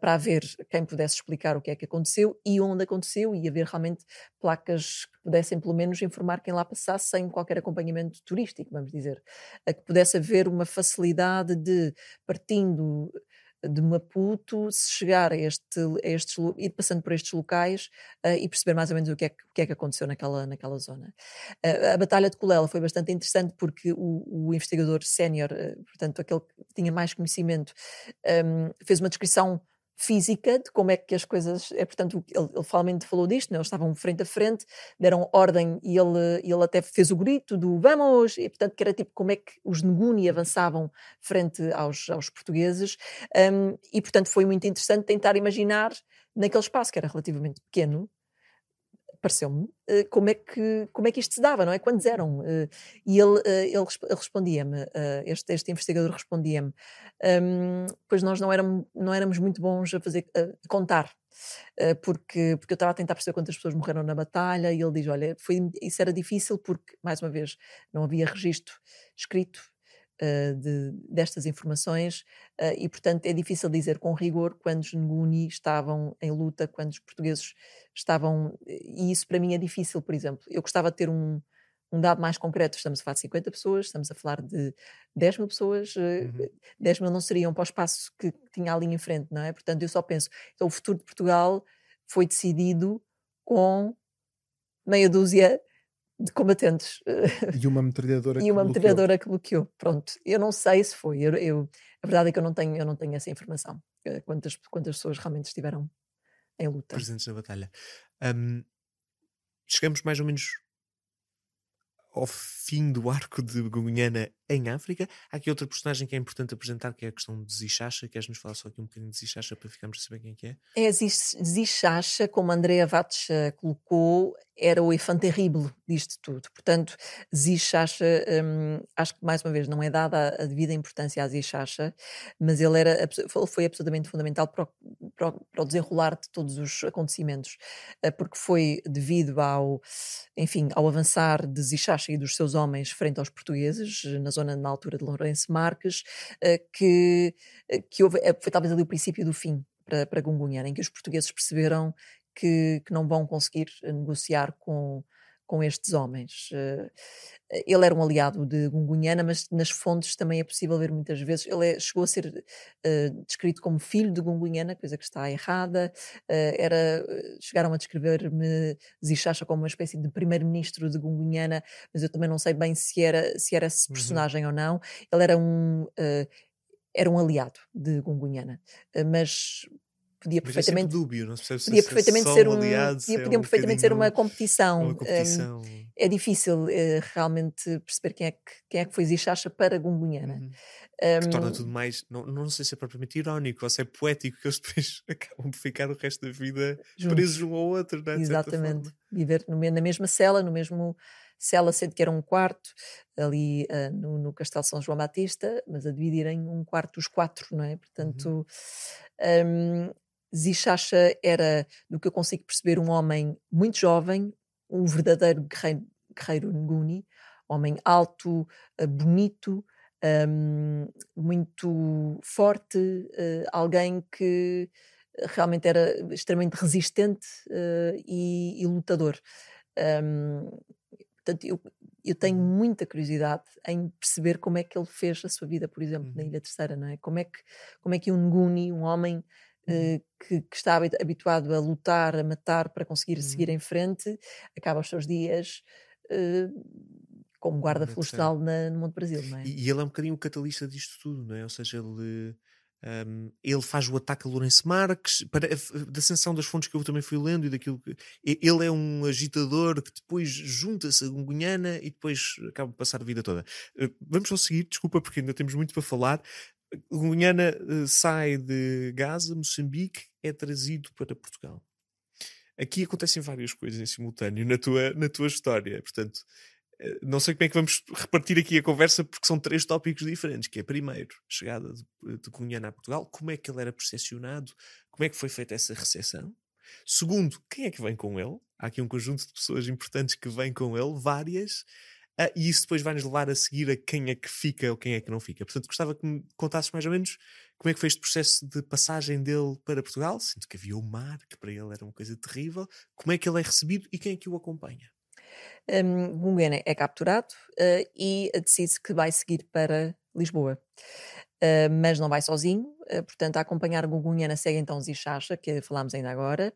para haver quem pudesse explicar o que é que aconteceu e onde aconteceu, e haver realmente placas que pudessem pelo menos informar quem lá passasse sem qualquer acompanhamento turístico, vamos dizer. Que pudesse haver uma facilidade de, partindo de Maputo, se chegar ir passando por estes locais, e perceber mais ou menos o que é que aconteceu naquela zona. A Batalha de Colela foi bastante interessante porque o investigador sénior, portanto aquele que tinha mais conhecimento, fez uma descrição física de como é que as coisas, portanto ele realmente falou disto, né? Eles estavam frente a frente, deram ordem e ele até fez o grito do vamos, e portanto que era tipo como é que os Nguni avançavam frente aos portugueses, e portanto foi muito interessante tentar imaginar naquele espaço que era relativamente pequeno, pareceu-me, como é que isto se dava, não é? Quantos eram? E ele respondia-me, este investigador respondia-me, pois nós não éramos muito bons a contar, porque eu estava a tentar perceber quantas pessoas morreram na batalha, e ele diz, olha, isso era difícil porque, mais uma vez, não havia registro escrito destas informações, e portanto é difícil dizer com rigor quando os Nguni estavam em luta, quando os portugueses estavam, e isso para mim é difícil. Por exemplo, eu gostava de ter um dado mais concreto. Estamos a falar de 50 pessoas, estamos a falar de 10 mil pessoas, 10 mil não seriam para o espaço que tinha ali em frente, não é? Portanto eu só penso, então o futuro de Portugal foi decidido com meia dúzia de combatentes E uma metralhadora e que uma bloqueou. metralhadora que bloqueou. Pronto, eu não sei se foi. A verdade é que eu não tenho essa informação. Quantas pessoas realmente estiveram em luta. Presentes na batalha. Chegamos mais ou menos ao fim do arco de Gungunhana em África. Há aqui outra personagem que é importante apresentar, que é a questão de Zichacha. Queres-nos falar só aqui um bocadinho de Zichacha para ficarmos a saber quem é que é? É Zichacha, como a Andrea Vates colocou, era o enfant terrible disto tudo. Portanto, Zichacha, acho que mais uma vez não é dada a devida importância a Zichacha, mas ele foi absolutamente fundamental para o desenrolar de todos os acontecimentos, porque foi devido enfim, ao avançar de Zichacha e dos seus homens frente aos portugueses, na altura de Lourenço Marques, que foi talvez ali o princípio do fim para Gungunhana, em que os portugueses perceberam que não vão conseguir negociar com estes homens. Ele era um aliado de Gungunhana, mas nas fontes também é possível ver muitas vezes. Chegou a ser descrito como filho de Gungunhana, coisa que está errada. Chegaram a descrever-me Zichacha como uma espécie de primeiro-ministro de Gungunhana, mas eu também não sei bem se era esse personagem ou não. Ele era um aliado de Gungunhana, mas podia Mas é sempre perfeitamente, dúbio, não se percebe podia se é perfeitamente só ser um aliado, se é podiam um perfeitamente ser uma bocadinho competição. uma competição. É difícil realmente perceber quem é que foi Zichacha para Gungunhana. Que torna tudo mais, não sei se é propriamente irónico ou se é poético, que eles depois acabam por ficar o resto da vida Juntos. presos um ao outro, não é? De certa Exatamente. forma. Viver na mesma cela, no mesmo cela, sendo que era um quarto ali no Castelo São João Batista, mas a dividirem um quarto os quatro, não é? Portanto, Zichacha era, do que eu consigo perceber, um homem muito jovem, um verdadeiro guerreiro Nguni, homem alto, bonito, muito forte, alguém que realmente era extremamente resistente, e lutador. Portanto, eu tenho muita curiosidade em perceber como é que ele fez a sua vida, por exemplo, na Ilha Terceira, não é? Como é que um Nguni, um homem que está habituado a lutar, a matar para conseguir seguir em frente, acaba os seus dias como guarda Na Terceira. florestal no Monte Brasil, não é? E ele é um bocadinho o catalista disto tudo, não é? Ou seja, ele faz o ataque a Lourenço Marques, da ascensão das fontes que eu também fui lendo e daquilo que. Ele é um agitador que depois junta-se a Gungunhana e depois acaba de passar a vida toda. Vamos só seguir, desculpa, porque ainda temos muito para falar. Gungunhana sai de Gaza, Moçambique, é trazido para Portugal. Aqui acontecem várias coisas em simultâneo na tua história, portanto. Não sei como é que vamos repartir aqui a conversa, porque são 3 tópicos diferentes, que é primeiro, chegada de Gungunhana a Portugal, como é que ele era percepcionado, como é que foi feita essa recepção. Segundo, quem é que vem com ele? há aqui um conjunto de pessoas importantes que vêm com ele, várias, e isso depois vai-nos levar a seguir a quem é que fica ou quem é que não fica. Portanto, gostava que me contasses mais ou menos como é que foi este processo de passagem dele para Portugal. Sinto que havia o mar, que para ele era uma coisa terrível. Como é que ele é recebido e quem é que o acompanha? Gunguena é capturado e decide que vai seguir para Lisboa. Mas não vai sozinho, portanto, a acompanhar Gungunyana segue então Zixaxa, que falámos ainda agora,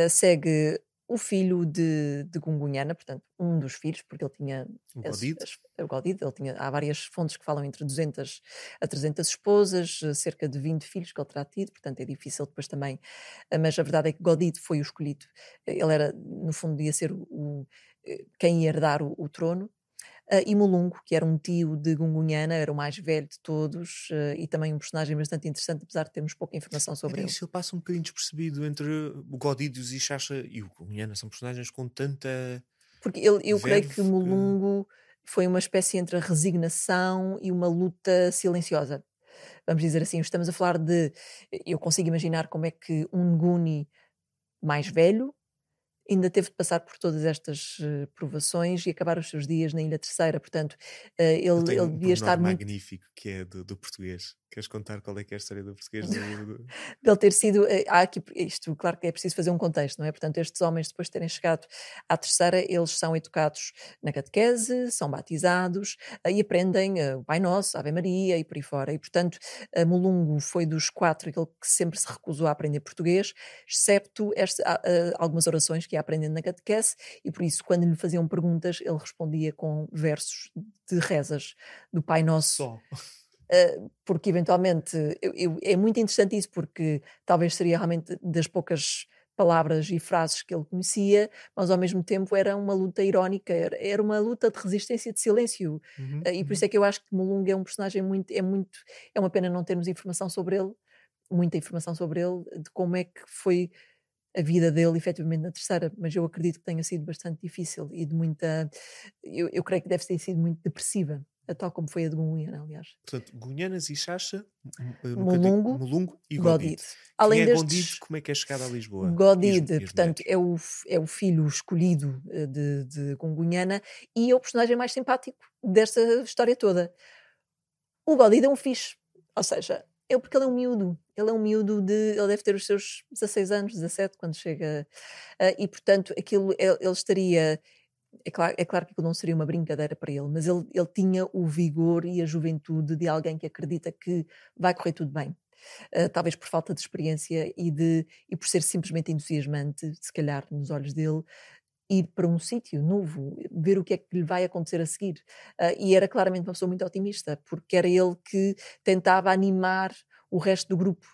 segue o filho de Gungunyana, portanto, um dos filhos, porque ele tinha O Godid? o Godid, há várias fontes que falam entre 200 a 300 esposas, cerca de 20 filhos que ele terá tido, portanto é difícil depois também, mas a verdade é que Godid foi o escolhido, ele era, no fundo, ia ser quem ia herdar o trono. E Mulungo, que era um tio de Gungunhana, era o mais velho de todos e também um personagem bastante interessante, apesar de termos pouca informação sobre Era ele. isso, ele passa um bocadinho despercebido entre o Godid, o Zixaxa e o Gungunyana. São personagens com tanta Porque eu creio que verve Mulungo foi uma espécie entre a resignação e uma luta silenciosa. Vamos dizer assim, estamos a falar de. Eu consigo imaginar como é que um Nguni mais velho ainda teve de passar por todas estas provações e acabar os seus dias na Ilha Terceira. Portanto, Ele ele, tem ele um devia estar pormenor muito. magnífico que é do português. Queres contar qual é que é a história do português? Dele ter sido. Há aqui isto, claro que é preciso fazer um contexto, não é? Portanto, estes homens, depois de terem chegado à terceira, eles são educados na catequese, são batizados e aprendem o Pai Nosso, a Ave Maria e por aí fora. E, portanto, Mulungo foi dos quatro aquele que sempre se recusou a aprender português, excepto algumas orações que ia aprendendo na catequese, e por isso, quando lhe faziam perguntas, ele respondia com versos de rezas do Pai Nosso. Só. Porque eventualmente é muito interessante isso, porque talvez seria realmente das poucas palavras e frases que ele conhecia, mas ao mesmo tempo era uma luta irónica, era uma luta de resistência de silêncio. E por isso é que eu acho que Mulunga é um personagem é uma pena não termos informação sobre ele, muita informação sobre ele, de como é que foi a vida dele efetivamente na terceira, mas eu acredito que tenha sido bastante difícil e de muita, eu creio que deve ter sido muito depressiva, tal como foi a de Gunguiana, aliás. Portanto, Gunhana, Zixaxa, Mulungo, Mulungo e Godid. Godid. Além Quem é destes, Godid? Como é que é chegado a Lisboa? Godid, E as portanto, mulheres? é o filho escolhido de Gungunhana e é o personagem mais simpático desta história toda. O Godid é um fixe, ou seja, porque ele é um miúdo. Ele é um miúdo ele deve ter os seus 16 anos, 17, quando chega. E, portanto, ele estaria. É claro que aquilo não seria uma brincadeira para ele, mas ele tinha o vigor e a juventude de alguém que acredita que vai correr tudo bem. Talvez por falta de experiência e por ser simplesmente entusiasmante, se calhar nos olhos dele, ir para um sítio novo, ver o que é que lhe vai acontecer a seguir. E era claramente uma pessoa muito otimista, porque era ele que tentava animar o resto do grupo.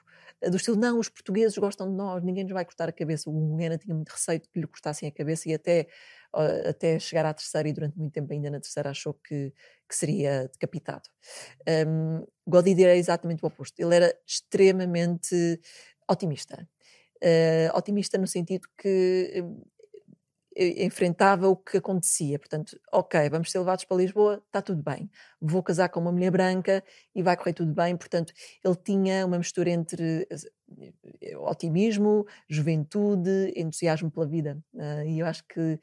Do estilo, não, os portugueses gostam de nós, ninguém nos vai cortar a cabeça. O Gunguena tinha muito receio de que lhe cortassem a cabeça e até chegar à terceira, e durante muito tempo ainda na terceira achou que seria decapitado. Godid era exatamente o oposto. Ele era extremamente otimista. Otimista no sentido que enfrentava o que acontecia. Portanto, ok, vamos ser levados para Lisboa, está tudo bem. Vou casar com uma mulher branca e vai correr tudo bem. Portanto, ele tinha uma mistura entre otimismo, juventude, entusiasmo pela vida. E eu acho que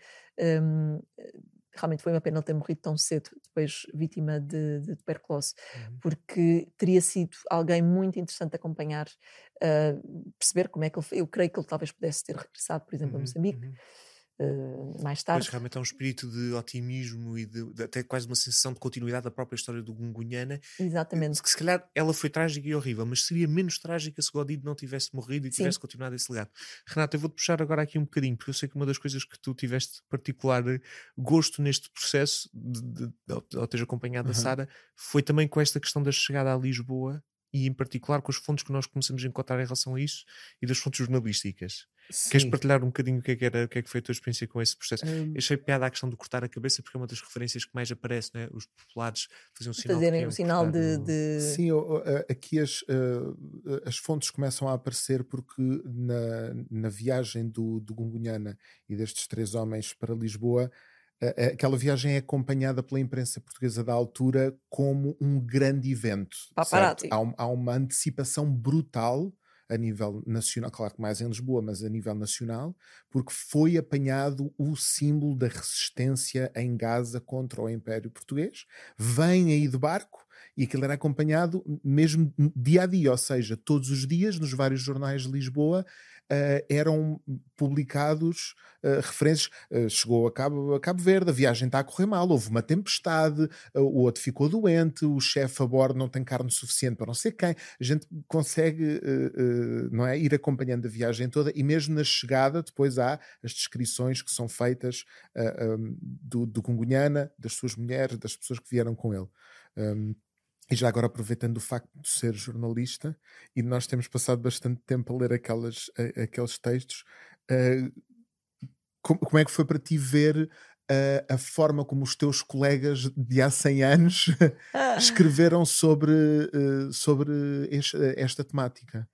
realmente foi uma pena ele ter morrido tão cedo, depois vítima de tuberculose, porque teria sido alguém muito interessante de acompanhar, perceber como é que eu creio que ele talvez pudesse ter regressado, por exemplo, a Moçambique. Mais tarde. Pois realmente há um espírito de otimismo e de até quase uma sensação de continuidade da própria história do Gungunhana. Exatamente. Que se calhar ela foi trágica e horrível, mas seria menos trágica se Godid não tivesse morrido e Sim. tivesse continuado esse legado. Renata, eu vou-te puxar agora aqui um bocadinho, porque eu sei que uma das coisas que tu tiveste particular gosto neste processo, ao teres acompanhado a Sara, foi também com esta questão da chegada a Lisboa e em particular com as fontes que nós começamos a encontrar em relação a isso e das fontes jornalísticas. Sim. Queres partilhar um bocadinho o que é que foi a tua experiência com esse processo? Eu achei piada a questão de cortar a cabeça, porque é uma das referências que mais aparece, não é? Os populares faziam sinal Fazerem que o sinal de... Sim, aqui as fontes começam a aparecer porque na viagem do Gungunhana e destes três homens para Lisboa, aquela viagem é acompanhada pela imprensa portuguesa da altura como um grande evento. Paparazzi. Certo? Há uma antecipação brutal a nível nacional, claro que mais em Lisboa, mas a nível nacional, porque foi apanhado o símbolo da resistência em Gaza contra o Império Português. Vem aí de barco e aquilo era acompanhado mesmo dia a dia, ou seja, todos os dias nos vários jornais de Lisboa eram publicados referências. Chegou a Cabo Verde, a viagem está a correr mal, houve uma tempestade, o outro ficou doente, o chefe a bordo não tem carne suficiente para não sei quem. A gente consegue não é, ir acompanhando a viagem toda, e mesmo na chegada depois há as descrições que são feitas do Gungunhana, das suas mulheres, das pessoas que vieram com ele. E já agora, aproveitando o facto de ser jornalista, e nós temos passado bastante tempo a ler aqueles textos, como é que foi para ti ver a forma como os teus colegas de há 100 anos escreveram sobre esta temática?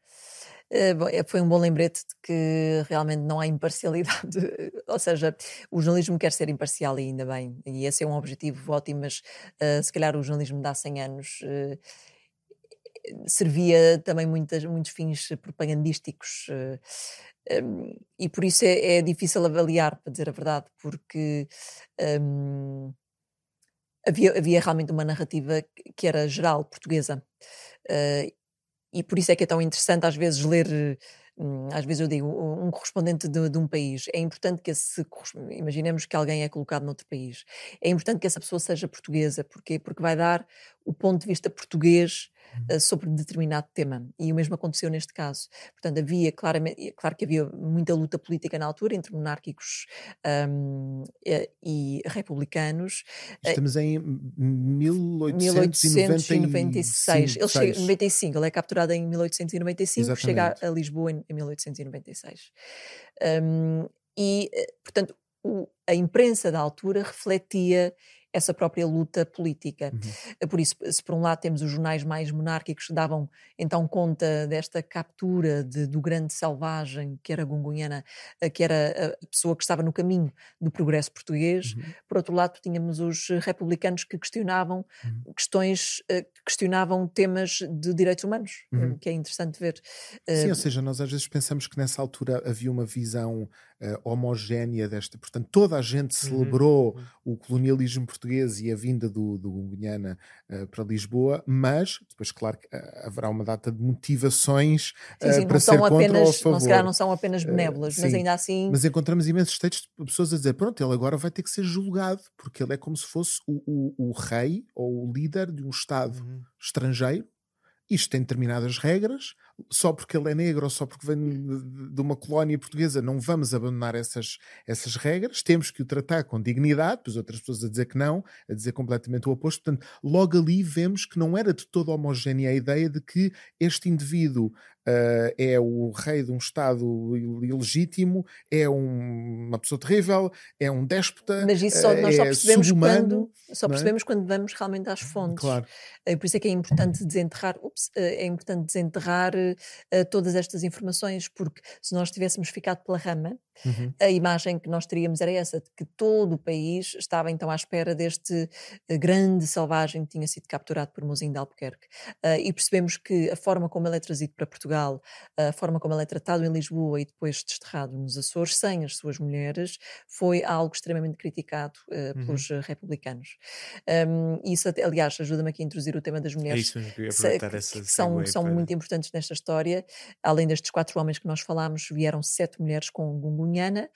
Bom, foi um bom lembrete de que realmente não há imparcialidade, ou seja, o jornalismo quer ser imparcial e ainda bem, e esse é um objetivo ótimo, mas se calhar o jornalismo de há 100 anos servia também muitos fins propagandísticos, e por isso é difícil avaliar, para dizer a verdade, porque havia realmente uma narrativa que era geral, portuguesa. E por isso é que é tão interessante às vezes ler, às vezes eu digo, um correspondente de um país. É importante que imaginemos que alguém é colocado noutro país. É importante que essa pessoa seja portuguesa. Porquê? Porque vai dar o ponto de vista português sobre determinado tema. E o mesmo aconteceu neste caso. Portanto, havia claro que havia muita luta política na altura entre monárquicos e republicanos. Estamos em 1896. Ele chega em 1896. 95, ele é capturado em 1895, chega Exatamente. a Lisboa em 1896. Portanto, a imprensa da altura refletia essa própria luta política. Por isso, se por um lado temos os jornais mais monárquicos que davam então conta desta captura do grande selvagem que era Gungunhana, que era a pessoa que estava no caminho do progresso português, por outro lado tínhamos os republicanos que questionavam questionavam temas de direitos humanos, que é interessante ver. Sim, ou seja, nós às vezes pensamos que nessa altura havia uma visão homogénea desta, portanto toda a gente celebrou o colonialismo português e a vinda do Gungunhana para Lisboa, mas depois claro que haverá uma data de motivações Sim, para ser contra ou a favor. se calhar não são apenas benévolas, mas sim. ainda assim... Mas encontramos imensos textos de pessoas a dizer, pronto, ele agora vai ter que ser julgado, porque ele é como se fosse o rei ou o líder de um Estado estrangeiro. Isto tem determinadas regras, só porque ele é negro ou só porque vem de uma colónia portuguesa não vamos abandonar essas regras, temos que o tratar com dignidade, pois outras pessoas a dizer que não, a dizer completamente o oposto. Portanto, logo ali vemos que não era de todo homogénea a ideia de que este indivíduo é o rei de um Estado ilegítimo, é uma pessoa terrível, é um déspota, mas isso nós só percebemos subhumano. Quando vamos realmente às fontes. Claro. Por isso é que é importante desenterrar, todas estas informações, porque se nós tivéssemos ficado pela rama, a imagem que nós teríamos era essa, de que todo o país estava então à espera deste grande selvagem que tinha sido capturado por Mouzinho de Albuquerque. E percebemos que a forma como ele é trazido para Portugal, a forma como ele é tratado em Lisboa e depois desterrado nos Açores, sem as suas mulheres, foi algo extremamente criticado pelos republicanos. Isso, aliás, ajuda-me aqui a introduzir o tema das mulheres, isso, eu queria aproveitar essa que são muito importantes nesta história. Além destes 4 homens que nós falámos, vieram 7 mulheres com Gungunhana,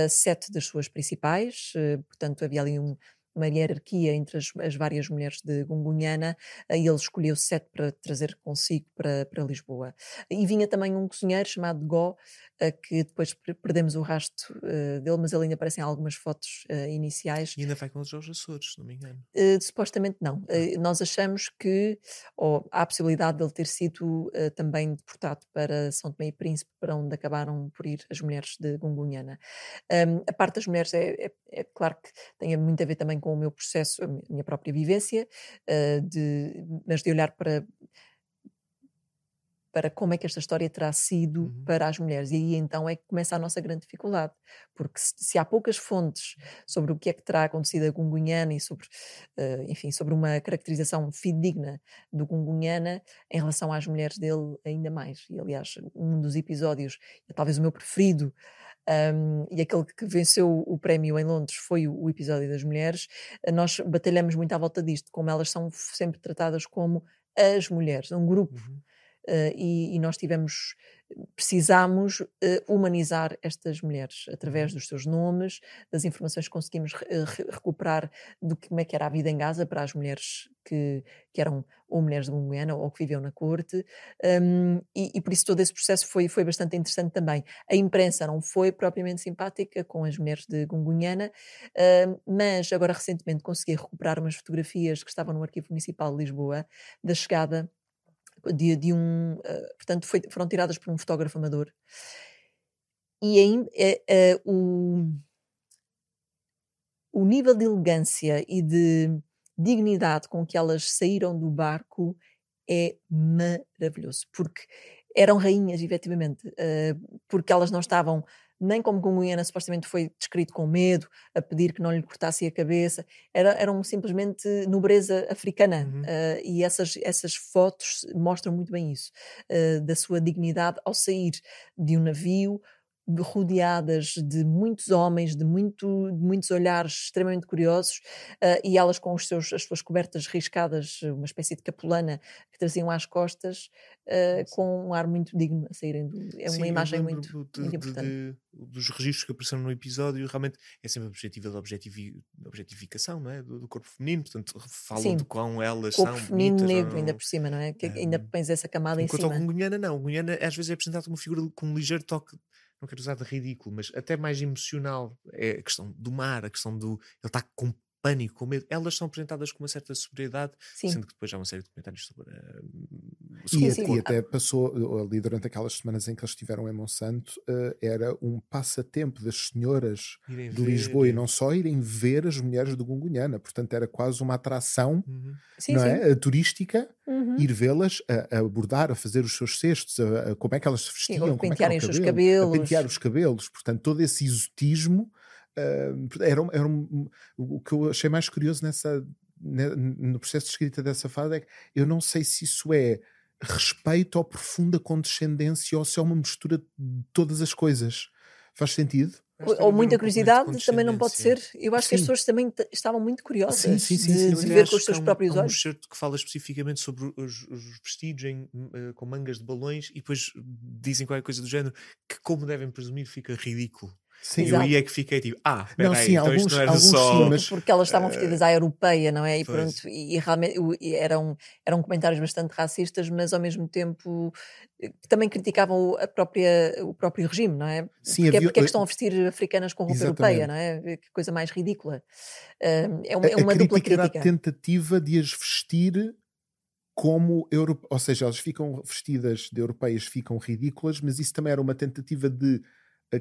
7 das suas principais, portanto havia ali uma hierarquia entre as várias mulheres de Gungunhana, e ele escolheu 7 para trazer consigo para Lisboa. E vinha também um cozinheiro chamado Gó, que depois perdemos o rastro dele, mas ele ainda aparece em algumas fotos iniciais. E ainda vai com eles aos Açores, se não me engano. Supostamente não. Nós achamos que há a possibilidade de ele ter sido também deportado para São Tomé e Príncipe, para onde acabaram por ir as mulheres de Gungunhana. A parte das mulheres é claro que tem muito a ver também com o meu processo, a minha própria vivência, mas de olhar para para como é que esta história terá sido Uhum. para as mulheres. E aí então é que começa a nossa grande dificuldade, porque se há poucas fontes sobre o que é que terá acontecido a Gungunhana e sobre, enfim, sobre uma caracterização fidedigna do Gungunhana, em relação às mulheres dele ainda mais. E aliás, um dos episódios, talvez o meu preferido, e aquele que venceu o prémio em Londres foi o episódio das mulheres. Nós batalhamos muito à volta disto, como elas são sempre tratadas como as mulheres, um grupo. Uhum. E nós precisámos humanizar estas mulheres através dos seus nomes, das informações que conseguimos recuperar do como é que era a vida em Gaza para as mulheres que eram ou mulheres de Gungunhana ou que viviam na corte, e por isso todo esse processo foi bastante interessante também. A imprensa não foi propriamente simpática com as mulheres de Gungunhana, mas agora recentemente consegui recuperar umas fotografias que estavam no Arquivo Municipal de Lisboa, da chegada portanto foram tiradas por um fotógrafo amador, e o nível de elegância e de dignidade com que elas saíram do barco é maravilhoso, porque eram rainhas efetivamente, porque elas não estavam nem como Gungunhana supostamente foi descrito com medo, a pedir que não lhe cortassem a cabeça, eram simplesmente nobreza africana, Uhum. e essas fotos mostram muito bem isso, da sua dignidade ao sair de um navio, rodeadas de muitos homens, de muitos olhares extremamente curiosos, e elas com as suas cobertas riscadas, uma espécie de capulana que traziam às costas, Sim. com um ar muito digno a saírem é uma Sim, eu imagem muito, lembro muito importante. dos registros que apareceram no episódio. Realmente é sempre a perspectiva da objetificação, não é? Do corpo feminino, portanto falam de Sim, quão elas corpo são feminino bonitas ou negro ainda não. por cima, não é? Que ainda Hum, pões essa camada em Enquanto ao cima. Gungunhana não, o Gungunhana às vezes é apresentado como uma figura com um ligeiro toque, não quero usar de ridículo, mas até mais emocional. É a questão do mar, a questão do. Ele está com pânico, com medo. Elas são apresentadas com uma certa sobriedade, Sim, sendo que depois há uma série de comentários sim, sobre o sim. E corpo. até passou ali durante aquelas semanas em que eles estiveram em Monsanto, era um passatempo das senhoras Irem de ver. Lisboa e não só irem ver as mulheres de Gungunhana. Portanto, era quase uma atração, Uhum. Sim, não sim. é? Turística, Uhum. ir vê-las a abordar, a fazer os seus cestos, como é que elas se Sim, vestiam, como é que era o pentearem os seus cabelo, a pentear cabelos. os cabelos. Portanto, todo esse exotismo o que eu achei mais curioso no processo de escrita dessa fase é que eu não sei se isso é respeito ou profunda condescendência ou se é uma mistura de todas as coisas. Faz sentido? Acho que Ou deve haver muita um componente de curiosidade, também não pode condescendência. ser. Eu acho que as Sim, pessoas também estavam muito sim, curiosas sim, sim, sim. Eu de até ver com os acho que seus próprios há um olhos. excerto que fala especificamente sobre os vestidos com mangas de balões e depois dizem qualquer coisa do género que, como devem presumir, fica ridículo. E Sim. eu aí Exato. é que fiquei tipo, Não, espera aí, sim, então isto não era alguns sim, só... mas Porque elas estavam eh, vestidas à europeia, não é? E pois, pronto, e realmente e eram comentários bastante racistas, mas ao mesmo tempo que também criticavam o próprio regime, não é? sim, havia. Porque é que estão a vestir africanas com roupa europeia, não Exatamente. é? Que coisa mais ridícula. É A uma dupla crítica era a crítica. tentativa de as vestir como ou seja, elas ficam vestidas de europeias, ficam ridículas, mas isso também era uma tentativa de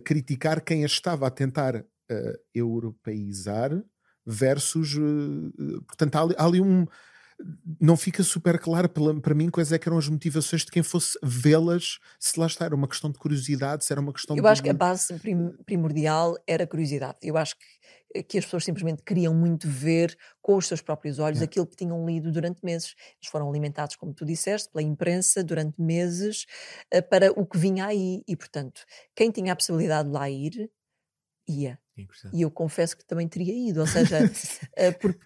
criticar quem as estava a tentar europeizar versus portanto há ali não fica super claro para mim quais é que eram as motivações de quem fosse vê-las, se lá está, era uma questão de curiosidade, se era uma questão Eu acho que a base primordial era a curiosidade. Eu acho que as pessoas simplesmente queriam muito ver com os seus próprios olhos Yeah. aquilo que tinham lido durante meses. Eles foram alimentados, como tu disseste, pela imprensa durante meses, para o que vinha aí. E, portanto, quem tinha a possibilidade de lá ir, ia. interessante. E eu confesso que também teria ido, ou seja,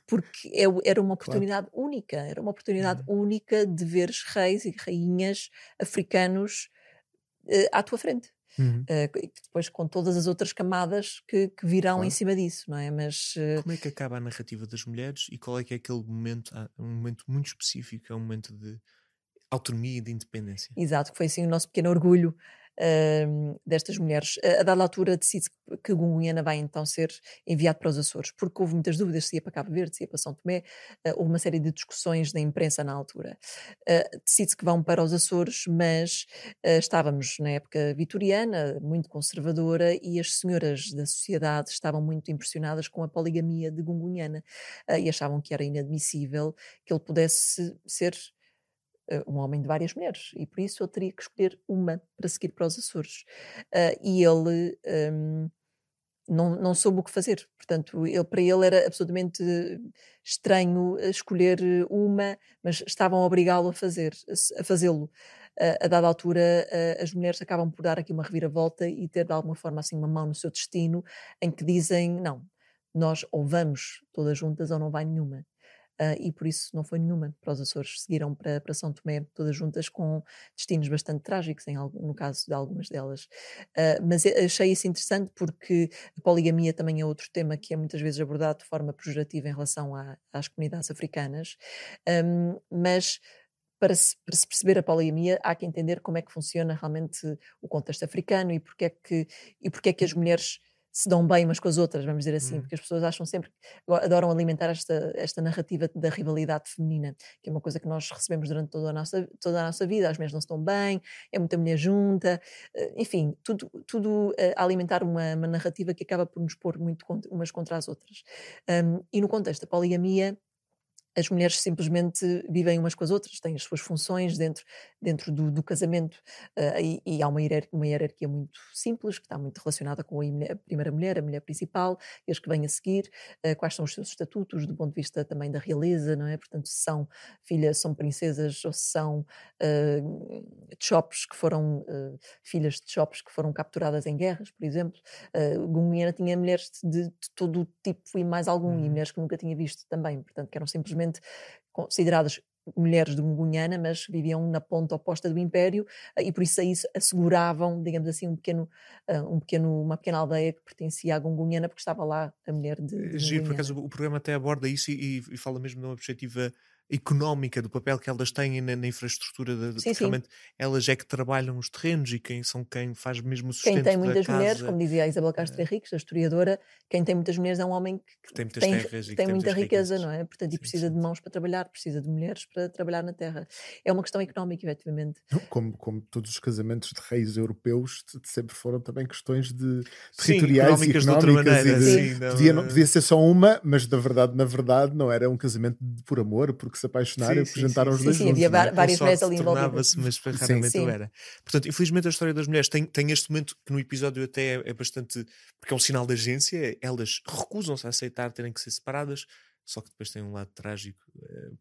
porque era uma Claro. oportunidade única, era uma oportunidade Uhum. única de ver reis e rainhas africanos à tua frente. Uhum. Depois com todas as outras camadas que virão em Claro. cima disso, não é? Mas Como é que acaba a narrativa das mulheres e qual é que é aquele momento, um momento muito específico, é um momento de autonomia e de independência? exato, que foi assim o nosso pequeno orgulho destas mulheres. A dada altura decide que Gungunhana vai então ser enviado para os Açores, porque houve muitas dúvidas se ia para Cabo Verde, se ia para São Tomé, houve uma série de discussões da imprensa na altura. Decide-se que vão para os Açores, mas estávamos na época vitoriana, muito conservadora, e as senhoras da sociedade estavam muito impressionadas com a poligamia de Gungunhana, e achavam que era inadmissível que ele pudesse ser um homem de várias mulheres, e por isso ele teria que escolher uma para seguir para os Açores. E ele não soube o que fazer. Portanto, para ele era absolutamente estranho escolher uma, mas estavam a obrigá-lo a fazê-lo. A dada altura, as mulheres acabam por dar aqui uma reviravolta e ter de alguma forma assim uma mão no seu destino, em que dizem, não, nós ou vamos todas juntas ou não vai nenhuma. E por isso não foi nenhuma para os Açores, seguiram para São Tomé todas juntas com destinos bastante trágicos, no caso de algumas delas. Mas achei isso interessante porque a poligamia também é outro tema que é muitas vezes abordado de forma pejorativa em relação às comunidades africanas, mas para se perceber a poligamia há que entender como é que funciona realmente o contexto africano e porque é que as mulheres se dão bem umas com as outras, vamos dizer assim, porque as pessoas acham sempre, adoram alimentar esta narrativa da rivalidade feminina, que é uma coisa que nós recebemos durante toda a nossa vida, as mulheres não se dão bem, é muita mulher junta, enfim, tudo a alimentar uma narrativa que acaba por nos pôr muito umas contra as outras. E no contexto da poligamia, as mulheres simplesmente vivem umas com as outras, têm as suas funções dentro do casamento, e há uma hierarquia muito simples, que está muito relacionada com a primeira mulher, a mulher principal, e as que vêm a seguir, quais são os seus estatutos, do ponto de vista também da realeza, não é? Portanto, se são filhas, são princesas, ou se são chopes que foram, filhas de chopes que foram capturadas em guerras, por exemplo. Gungunhana tinha mulheres de todo o tipo e mais algum, e mulheres que nunca tinha visto também, portanto, que eram simplesmente consideradas mulheres de Gungunhana, mas viviam na ponta oposta do Império, e por isso aí asseguravam, digamos assim, uma pequena aldeia que pertencia à Gungunhana, porque estava lá a mulher de Giro, por Gungunhana. acaso o programa até aborda isso e fala mesmo de uma perspectiva económica do papel que elas têm na infraestrutura, Sim, porque sim. realmente elas é que trabalham os terrenos e quem faz mesmo o Quem sustento tem da muitas mulheres, casa, como dizia a Isabel Castro Henriques, a historiadora, quem tem muitas mulheres é um homem que tem muitas tem, terras e que tem tem muita muitas riqueza, riquezas. não é? Portanto, e Sim, precisa sim. de mãos para trabalhar, precisa de mulheres para trabalhar na terra. É uma questão económica, efetivamente. Como todos os casamentos de reis europeus sempre foram também questões Sim, territoriais e económicas de outra económicas maneira, sim, podia ser só uma, mas na verdade não era um casamento por amor, porque se apaixonaram e porque jantaram os dois Sim, juntos. havia não é? várias mulheres ali envolvidas. tornava-se, mas raramente Sim. o era. Portanto, infelizmente a história das mulheres tem este momento que no episódio até é bastante, porque é um sinal de agência, elas recusam-se a aceitar terem que ser separadas, só que depois tem um lado trágico,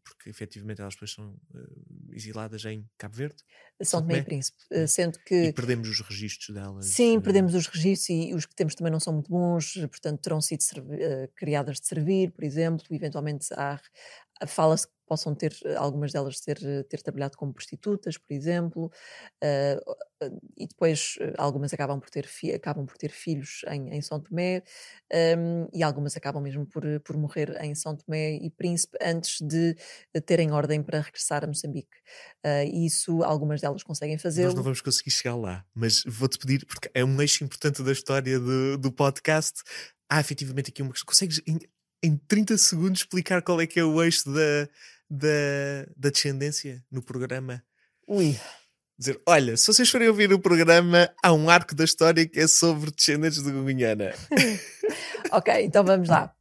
porque efetivamente elas depois são exiladas em Cabo Verde, São Tomé e Tomé, Príncipe, né? sendo E que perdemos os registros delas. sim, perdemos os registros e os que temos também não são muito bons, portanto terão sido criadas de servir, por exemplo, eventualmente fala-se que possam ter, algumas delas ter trabalhado como prostitutas, por exemplo, eh, e depois algumas acabam por ter filhos em São Tomé, e algumas acabam mesmo por morrer em São Tomé e Príncipe antes de terem ordem para regressar a Moçambique. E isso algumas delas conseguem Nós não fazê-lo. vamos conseguir chegar lá, mas vou-te pedir, porque é um eixo importante da história do podcast. Há efetivamente aqui uma questão. Consegues em 30 segundos explicar qual é que é o eixo da descendência no programa? Ui. Dizer, olha, se vocês forem ouvir o programa, há um arco da história que é sobre descendentes de Gungunhana. Ok, então vamos lá.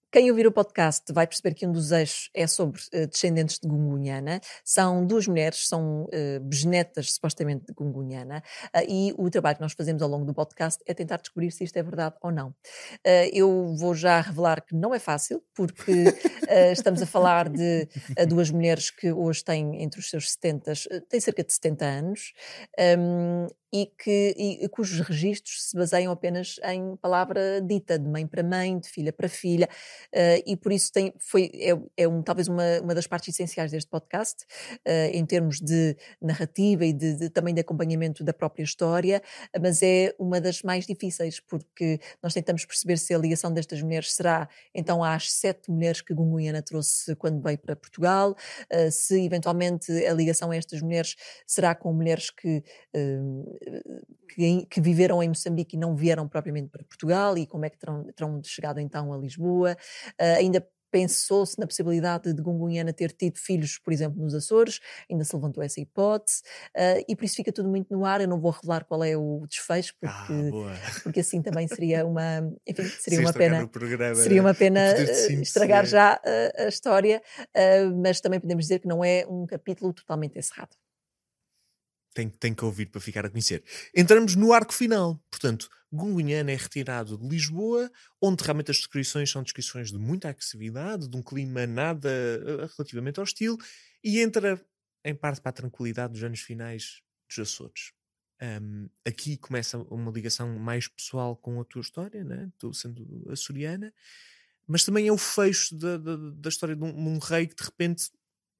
Quem ouvir o podcast vai perceber que um dos eixos é sobre descendentes de Gungunhana. São duas mulheres, são bisnetas supostamente de Gungunhana, e o trabalho que nós fazemos ao longo do podcast é tentar descobrir se isto é verdade ou não. Eu vou já revelar que não é fácil, porque estamos a falar de duas mulheres que hoje têm entre os seus 70, têm cerca de 70 anos, e cujos registros se baseiam apenas em palavra dita, de mãe para mãe, de filha para filha, e por isso talvez uma das partes essenciais deste podcast, em termos de narrativa e também de acompanhamento da própria história, mas é uma das mais difíceis, porque nós tentamos perceber se a ligação destas mulheres será então às 7 mulheres que Gungunhana trouxe quando veio para Portugal, se eventualmente a ligação a estas mulheres será com mulheres que viveram em Moçambique e não vieram propriamente para Portugal, e como é que terão chegado então a Lisboa. Ainda pensou-se na possibilidade de Gungunhana ter tido filhos, por exemplo, nos Açores, ainda se levantou essa hipótese, e por isso fica tudo muito no ar. Eu não vou revelar qual é o desfecho, Boa. porque assim também seria enfim, seria Sem uma estragar pena. o programa, Seria uma pena o poder de síntese estragar já a história, mas também podemos dizer que não é um capítulo totalmente encerrado. Tem que ouvir para ficar a conhecer. Entramos no arco final. Portanto, Gungunhana é retirado de Lisboa, onde realmente as descrições são descrições de muita agressividade, de um clima nada relativamente hostil, e entra em parte para a tranquilidade dos anos finais dos Açores. Aqui começa uma ligação mais pessoal com a tua história, né? Tu sendo açoriana, mas também é o fecho da história de um rei que de repente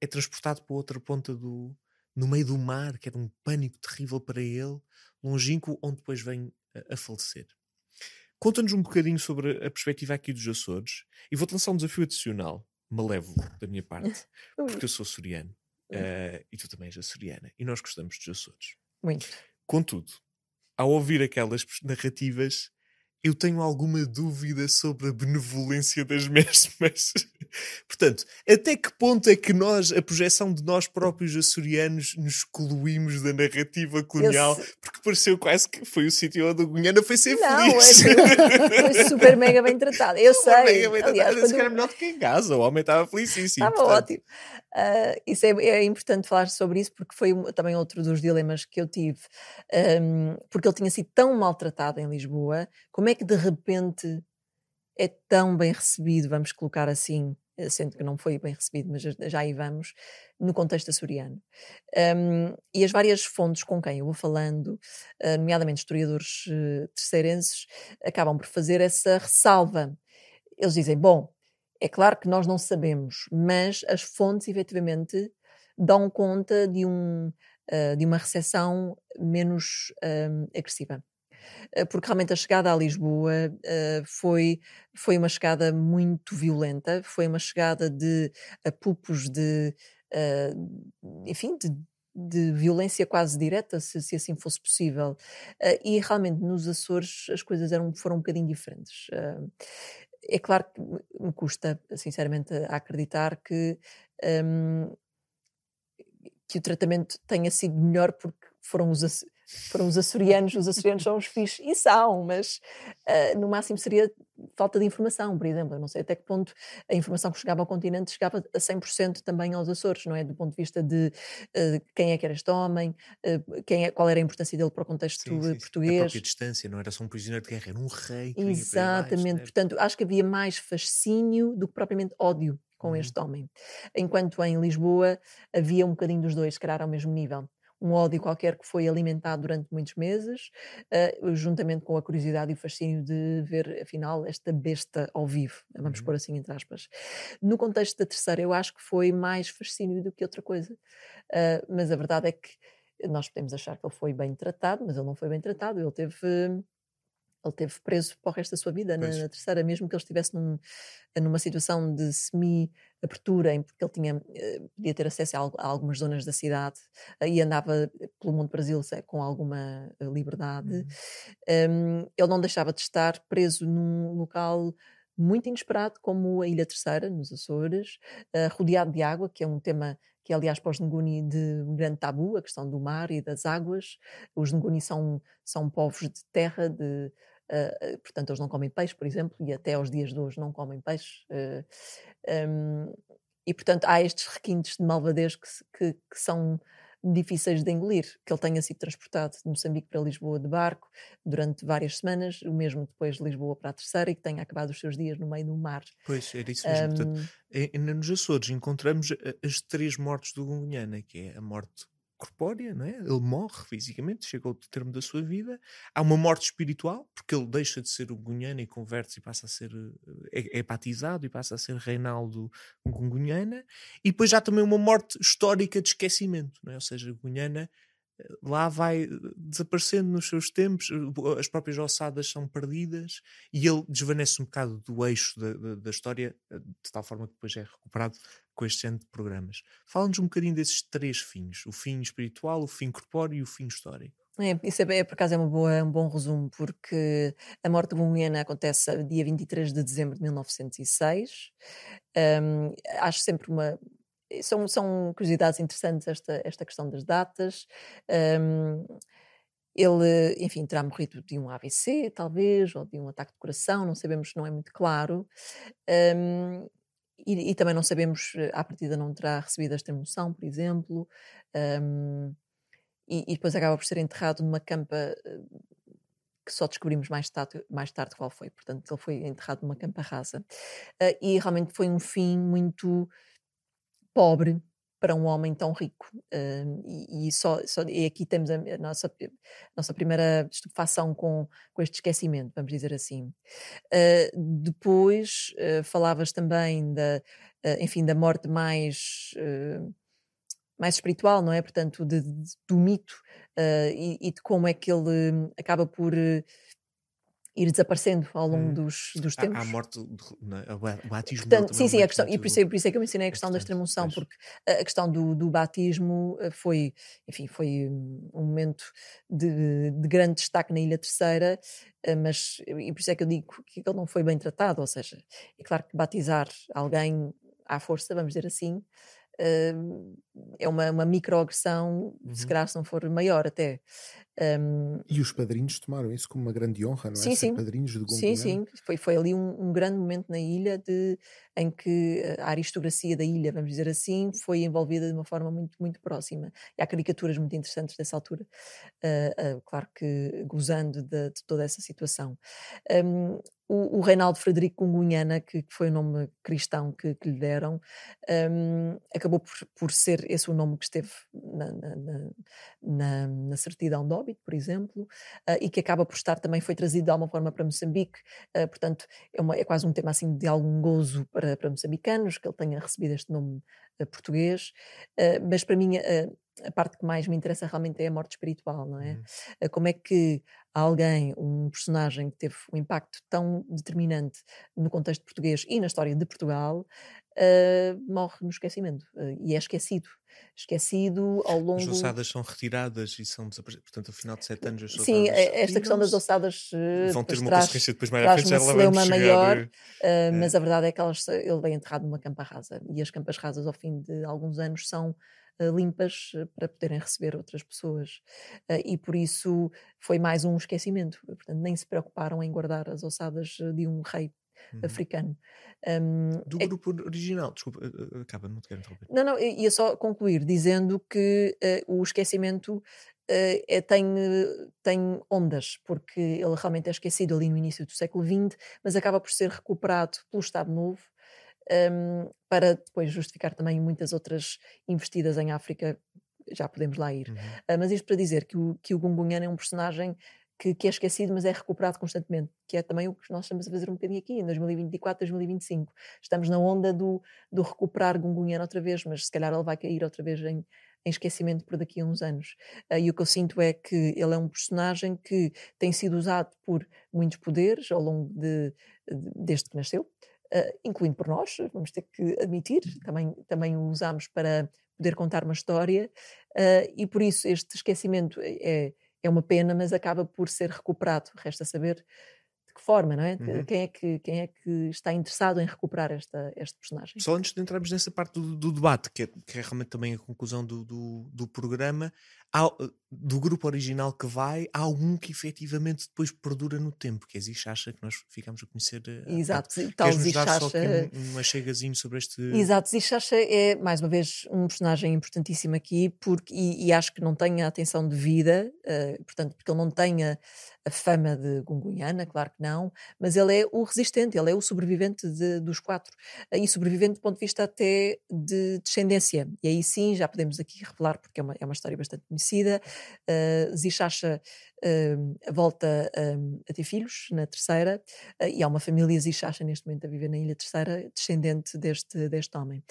é transportado para outra ponta no meio do mar, que era um pânico terrível para ele, longínquo, onde depois vem a falecer. Conta-nos um bocadinho sobre a perspectiva aqui dos Açores, e vou-te lançar um desafio adicional, malévolo da minha parte, porque eu sou açoriano, e tu também és açoriana, e nós gostamos dos Açores. Muito. Contudo, ao ouvir aquelas narrativas, eu tenho alguma dúvida sobre a benevolência das mesmas. Portanto, até que ponto é que nós, a projeção de nós próprios açorianos, nos excluímos da narrativa colonial? Porque pareceu quase que foi o sítio onde a Gunhana foi ser feliz. Foi super mega bem tratado. Eu sei. Mega bem tratado. Aliás, era melhor do que em casa. O homem estava felicíssimo. Estava ótimo. Isso é importante falar sobre isso, porque foi também outro dos dilemas que eu tive. Porque ele tinha sido tão maltratado em Lisboa, como é que de repente é tão bem recebido, vamos colocar assim, sendo que não foi bem recebido, mas já aí vamos, no contexto açoriano. E as várias fontes com quem eu vou falando, nomeadamente historiadores terceirenses, acabam por fazer essa ressalva. Eles dizem, bom, é claro que nós não sabemos, mas as fontes efetivamente dão conta de uma recepção menos agressiva. Porque realmente a chegada a Lisboa foi uma chegada muito violenta, foi uma chegada de apupos enfim, de violência quase direta, se assim fosse possível. E realmente nos Açores as coisas foram um bocadinho diferentes. É claro que me custa, sinceramente, a acreditar hum, que o tratamento tenha sido melhor porque foram os açorianos são os fixes, e são, mas no máximo seria falta de informação, por exemplo. Eu não sei até que ponto a informação que chegava ao continente chegava a 100% também aos Açores, não é? Do ponto de vista de quem é que era este homem, qual era a importância dele para o contexto português. A própria distância, não era só um prisioneiro de guerra, era um rei que vinha para Exatamente, baixo, né? portanto acho que havia mais fascínio do que propriamente ódio com este homem. Enquanto em Lisboa havia um bocadinho dos dois, se calhar ao mesmo nível. Um ódio qualquer que foi alimentado durante muitos meses, juntamente com a curiosidade e o fascínio de ver, afinal, esta besta ao vivo, vamos pôr assim entre aspas. No contexto da terceira, eu acho que foi mais fascínio do que outra coisa. Mas a verdade é que nós podemos achar que ele foi bem tratado, mas ele não foi bem tratado, ele teve preso para o resto da sua vida na terceira, mesmo que ele estivesse numa situação de semi-abertura, em porque ele podia ter acesso a algumas zonas da cidade e andava pelo mundo Brasil com alguma liberdade. Ele não deixava de estar preso num local muito inesperado, como a Ilha Terceira, nos Açores, rodeado de água, que é um tema que é, aliás, para os Nguni de um grande tabu, a questão do mar e das águas. Os Nguni são povos de terra, portanto eles não comem peixe, por exemplo, e até aos dias de hoje não comem peixe. E portanto há estes requintes de malvadez que são difíceis de engolir, que ele tenha sido transportado de Moçambique para Lisboa de barco durante várias semanas, o mesmo depois de Lisboa para a terceira, e que tenha acabado os seus dias no meio do mar. Pois, era isso mesmo. Portanto, nos Açores encontramos as 3 mortes do Gungunhana, que é a morte corpórea, não é? Ele morre fisicamente, chega ao termo da sua vida. Há uma morte espiritual, porque ele deixa de ser o Gungunhana e converte-se e passa a ser, é batizado e passa a ser Reinaldo Gungunhana. E depois há também uma morte histórica de esquecimento, não é? Ou seja, Gungunhana lá vai desaparecendo nos seus tempos, as próprias ossadas são perdidas e ele desvanece um bocado do eixo da história, de tal forma que depois é recuperado com este género de programas. Fala-nos um bocadinho desses 3 fins: o fim espiritual, o fim corpóreo e o fim histórico. Isso por acaso um bom resumo, porque a morte de Gungunhana acontece dia 23 de dezembro de 1906. Acho sempre são curiosidades interessantes esta questão das datas. Hum, Ele, enfim, terá morrido de um AVC, talvez, ou de um ataque de coração, não sabemos, não é muito claro. Hum, e também não sabemos, à partida não terá recebido esta emoção, por exemplo. Hum, e depois acaba por ser enterrado numa campa que só descobrimos mais tarde qual foi. Portanto, ele foi enterrado numa campa rasa. E realmente foi um fim muito pobre para um homem tão rico. E aqui temos a nossa primeira estupefação com este esquecimento, vamos dizer assim. Depois falavas também enfim, da morte mais espiritual, não é? Portanto, do mito, e de como é que ele acaba por ir desaparecendo ao longo dos A tempos. morte, o batismo dele Portanto, também é sim, um a momento questão, e muito por isso é que eu mencionei a questão da importante. extrema-unção, Pois. porque a questão do batismo foi, enfim, foi um momento de grande destaque na Ilha Terceira, mas, e por isso é que eu digo que ele não foi bem tratado, ou seja, é claro que batizar alguém à força, vamos dizer assim, eh, é uma microagressão, se Uhum. calhar se não for maior até. E os padrinhos tomaram isso como uma grande honra, não é? Sim, Ser sim. padrinhos de Sim, Gungunhana. sim. Foi ali um grande momento na ilha em que a aristocracia da ilha, vamos dizer assim, foi envolvida de uma forma muito, muito próxima. E há caricaturas muito interessantes dessa altura, claro que gozando de toda essa situação. Um, o Reinaldo Frederico Gungunhana, que foi o nome cristão que lhe deram, acabou por ser esse o nome que esteve na certidão de óbito, por exemplo, e que acaba por estar também, foi trazido de alguma forma para Moçambique, portanto é quase um tema assim de algum gozo para moçambicanos, que ele tenha recebido este nome português, mas para mim a parte que mais me interessa realmente é a morte espiritual, não é? Como é que alguém, um personagem que teve um impacto tão determinante no contexto português e na história de Portugal, morre no esquecimento, e é esquecido ao As longo. ossadas são retiradas e são desaparecidas. Portanto, ao final de 7 anos, as Sim, ossadas esta questão das retiram-se. ossadas Vão ter depois uma traz, consequência depois mais à traz frente, uma já lá vamos celeuma chegar. maior, mas a verdade é que ele vem enterrado numa campa rasa, e as campas rasas ao fim de alguns anos são limpas para poderem receber outras pessoas, e por isso foi mais um esquecimento, portanto nem se preocuparam em guardar as ossadas de um rei Uhum. africano. Um, Do é- grupo original, desculpa, acaba, não te quero interromper. não, ia só concluir dizendo que o esquecimento tem ondas, porque ele realmente é esquecido ali no início do século XX, mas acaba por ser recuperado pelo Estado Novo, para depois justificar também muitas outras investidas em África, já podemos lá ir. Uhum. Mas isto para dizer que o Gungunhana é um personagem que é esquecido, mas é recuperado constantemente, que é também o que nós estamos a fazer um bocadinho aqui, em 2024, 2025. Estamos na onda do recuperar Gungunhana outra vez, mas se calhar ele vai cair outra vez em esquecimento por daqui a uns anos. E o que eu sinto é que ele é um personagem que tem sido usado por muitos poderes ao longo desde que nasceu, incluindo por nós, vamos ter que admitir, também o usamos para poder contar uma história, e por isso este esquecimento é uma pena, mas acaba por ser recuperado. Resta saber de que forma, não é? Uhum. Quem é que está interessado em recuperar este personagem? Só antes de entrarmos nessa parte do debate, que é realmente também a conclusão do programa, do grupo original que vai, há um que efetivamente depois perdura no tempo, que é Zichacha, que nós ficamos a conhecer há pouco. Exato, tal Queres-nos dar só aqui Zichacha. um achegazinho sobre este... Exato, Zichacha é, mais uma vez, um personagem importantíssimo aqui, e acho que não tem a atenção devida, portanto, porque ele não tem a fama de Gungunhana, claro que não, mas ele é o resistente, ele é o sobrevivente dos quatro, e sobrevivente do ponto de vista até de descendência, e aí sim já podemos aqui revelar, porque é uma história bastante conhecida. Zichacha volta a ter filhos na terceira, e há uma família Zichacha neste momento a viver na Ilha Terceira, descendente deste homem.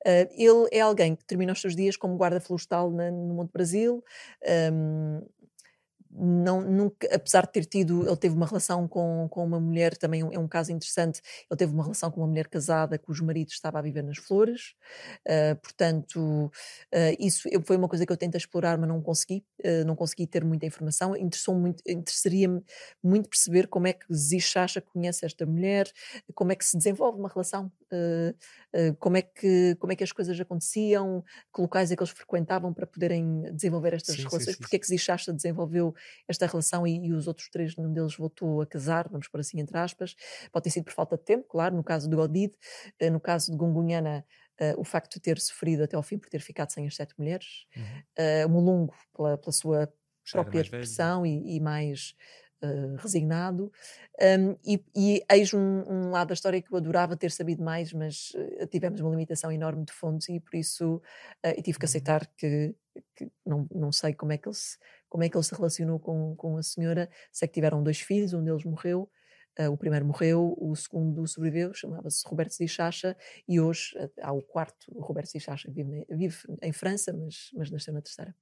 Ele é alguém que termina os seus dias como guarda florestal no Monte Brasil, nunca, apesar de ter tido, ele teve uma relação com uma mulher, também é um caso interessante, ele teve uma relação com uma mulher casada cujo marido estava a viver nas Flores, portanto, isso foi uma coisa que eu tentei explorar, mas não consegui ter muita informação. Interessaria-me muito perceber como é que Zichacha conhece esta mulher, como é que se desenvolve uma relação, como é que as coisas aconteciam, que locais é que eles frequentavam para poderem desenvolver estas relações, porque é que Zichacha desenvolveu esta relação e os outros três, nenhum deles voltou a casar, vamos pôr assim entre aspas. Pode ter sido por falta de tempo, claro, no caso de Godid, no caso de Gungunhana, o facto de ter sofrido até ao fim por ter ficado sem as 7 mulheres, Mulungo pela sua própria depressão e mais resignado, e eis um lado da história que eu adorava ter sabido mais, mas tivemos uma limitação enorme de fontes e por isso eu tive que aceitar que não sei como é que ele se relacionou com a senhora. Sei que tiveram 2 filhos, um deles morreu. O primeiro morreu, o segundo sobreviveu, chamava-se Roberto Zichacha, e hoje há o quarto, o Roberto Zichacha, que vive em França, mas nasceu na terceira.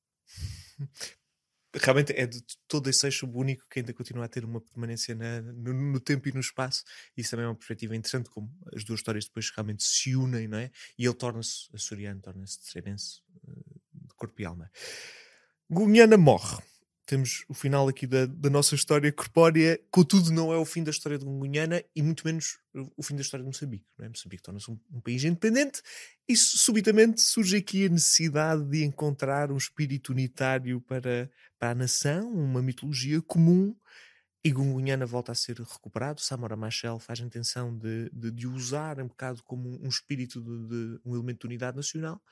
Realmente é de todo esse eixo único que ainda continua a ter uma permanência no tempo e no espaço. Isso também é uma perspectiva interessante, como as duas histórias depois realmente se unem, não é? E ele torna-se açoriano, torna-se terceirense de corpo e alma. Gungunhana morre. Temos o final aqui da nossa história corpórea. Contudo, não é o fim da história de Gungunhana e muito menos o fim da história de Moçambique. Não é? Moçambique torna-se um país independente e subitamente surge aqui a necessidade de encontrar um espírito unitário para a nação, uma mitologia comum, e Gungunhana volta a ser recuperado. Samora Machel faz a intenção de usar um bocado como um espírito de um elemento de unidade nacional,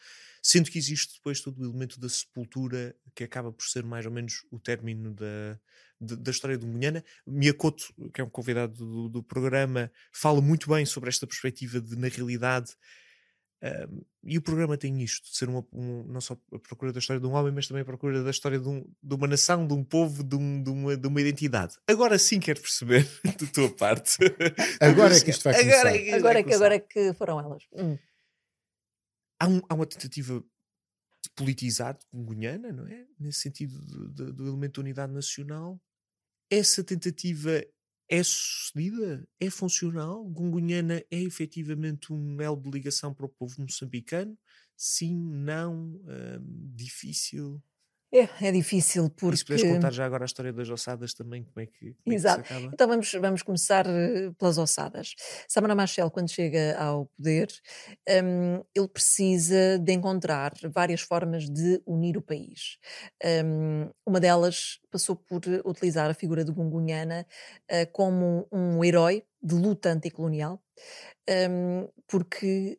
sendo que existe depois todo o elemento da sepultura, que acaba por ser mais ou menos o término da história de Gungunhana. Miyakoto, que é um convidado do programa, fala muito bem sobre esta perspectiva de, na realidade, e o programa tem isto, de ser não só a procura da história de um homem, mas também a procura da história de uma nação, de um povo, de uma identidade. Agora sim quero perceber da tua parte. Agora é que isto vai começar. Agora é que foram elas. Há uma tentativa de politizar Gungunhana, não é? Nesse sentido do elemento de unidade nacional. Essa tentativa é sucedida? É funcional? Gungunhana é efetivamente um elo de ligação para o povo moçambicano? Sim, não, difícil? É difícil porque... E se puderes contar já agora a história das ossadas também, como é que se acaba? Então vamos começar pelas ossadas. Samora Machel, quando chega ao poder, ele precisa de encontrar várias formas de unir o país. Uma delas passou por utilizar a figura de Gungunhana como um herói de luta anticolonial, porque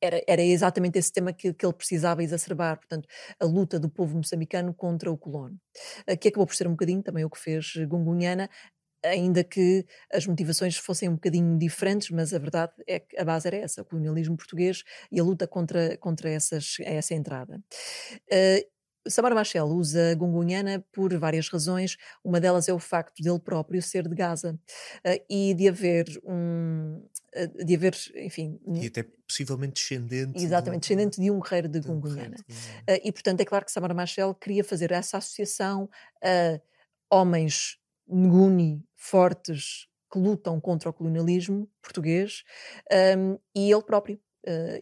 era exatamente esse tema que ele precisava exacerbar, portanto, a luta do povo moçambicano contra o colono, que acabou por ser um bocadinho também o que fez Gungunhana, ainda que as motivações fossem um bocadinho diferentes, mas a verdade é que a base era essa, o colonialismo português e a luta contra essa entrada. Samora Machel usa Gungunhana por várias razões. Uma delas é o facto dele próprio ser de Gaza e de haver enfim... E até possivelmente descendente. Exatamente, descendente de um guerreiro de Gungunhana. E portanto é claro que Samora Machel queria fazer essa associação a homens nguni, fortes, que lutam contra o colonialismo português, e ele próprio.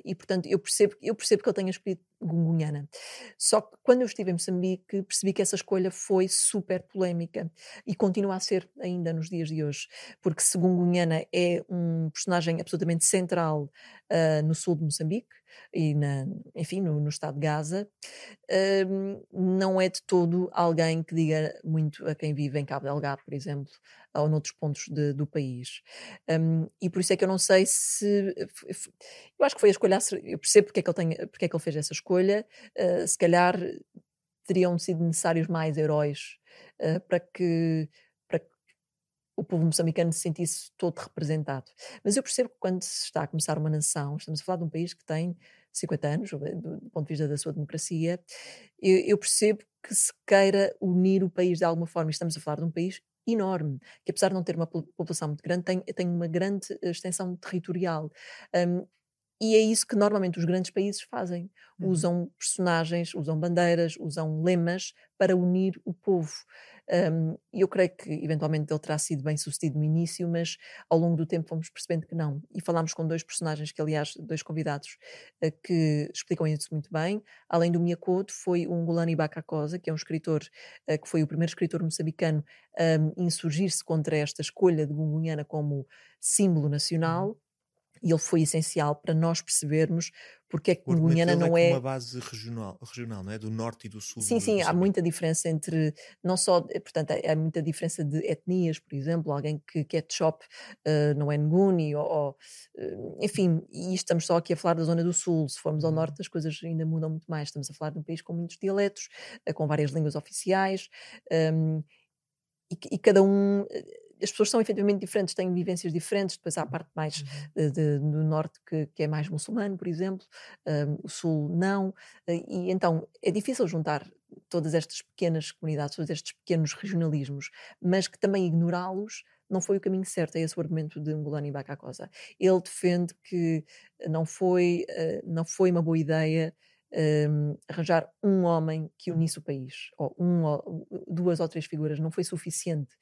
E portanto eu percebo que ele tenha escolhido Gungunhana. Só que quando eu estive em Moçambique percebi que essa escolha foi super polémica e continua a ser ainda nos dias de hoje, porque se Gungunhana é um personagem absolutamente central no sul de Moçambique e enfim, no estado de Gaza, não é de todo alguém que diga muito a quem vive em Cabo Delgado, por exemplo, ou noutros pontos do país. E por isso é que eu não sei se... Eu acho que foi a escolha... Eu percebo porque é que ele fez essa escolha. Se calhar teriam sido necessários mais heróis para que o povo moçambicano se sentisse todo representado. Mas eu percebo que quando se está a começar uma nação, estamos a falar de um país que tem 50 anos, do ponto de vista da sua democracia, eu percebo que se queira unir o país de alguma forma. Estamos a falar de um país enorme, que apesar de não ter uma população muito grande, tem uma grande extensão territorial. E é isso que normalmente os grandes países fazem. Usam personagens, usam bandeiras, usam lemas para unir o povo. E eu creio que eventualmente ele terá sido bem sucedido no início, mas ao longo do tempo fomos percebendo que não. E falámos com 2 personagens, que aliás, 2 convidados, que explicam isso muito bem. Além do Miyakoto, foi o Ngulani Bakakosa, que é um escritor, que foi o primeiro escritor moçambicano a insurgir-se contra esta escolha de Gungunhana como símbolo nacional. E ele foi essencial para nós percebermos porque é que O argumento Gungunhana dele é não com uma é... base regional, não é? Do norte e do sul Sim, de sim, há Moçambique. muita diferença entre, não só, portanto, há muita diferença de etnias, por exemplo, alguém que é de Chop não é Nguni, enfim, e estamos só aqui a falar da zona do sul. Se formos ao norte as coisas ainda mudam muito mais, estamos a falar de um país com muitos dialetos, com várias línguas oficiais, hum, e cada um, as pessoas são efetivamente diferentes, têm vivências diferentes. Depois há a parte mais do norte que é mais muçulmano, por exemplo, o sul não, e então é difícil juntar todas estas pequenas comunidades, todos estes pequenos regionalismos, mas que também ignorá-los não foi o caminho certo. É esse o argumento de Ngulani Bakakosa. Ele defende que não foi uma boa ideia arranjar um homem que unisse o país, ou 2 ou 3 figuras, não foi suficiente,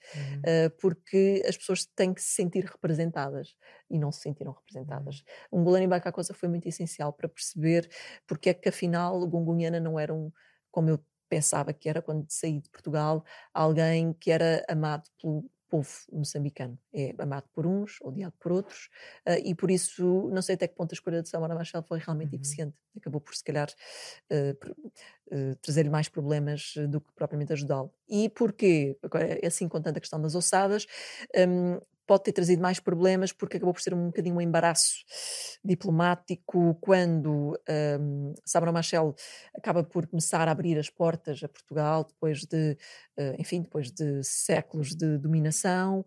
porque as pessoas têm que se sentir representadas e não se sentiram representadas. O Ngulani Bakakosa foi muito essencial para perceber porque é que afinal o Gungunhana não era como eu pensava que era quando saí de Portugal, alguém que era amado pelo povo moçambicano. É amado por uns, odiado por outros, e por isso não sei até que ponto a escolha de Samora Machel foi realmente eficiente. Acabou por, se calhar, trazer-lhe mais problemas do que propriamente ajudá-lo. E porquê? Agora, assim, com tanta questão das ossadas, pode ter trazido mais problemas porque acabou por ser um bocadinho um embaraço diplomático quando Samora Machel acaba por começar a abrir as portas a Portugal depois de séculos de dominação,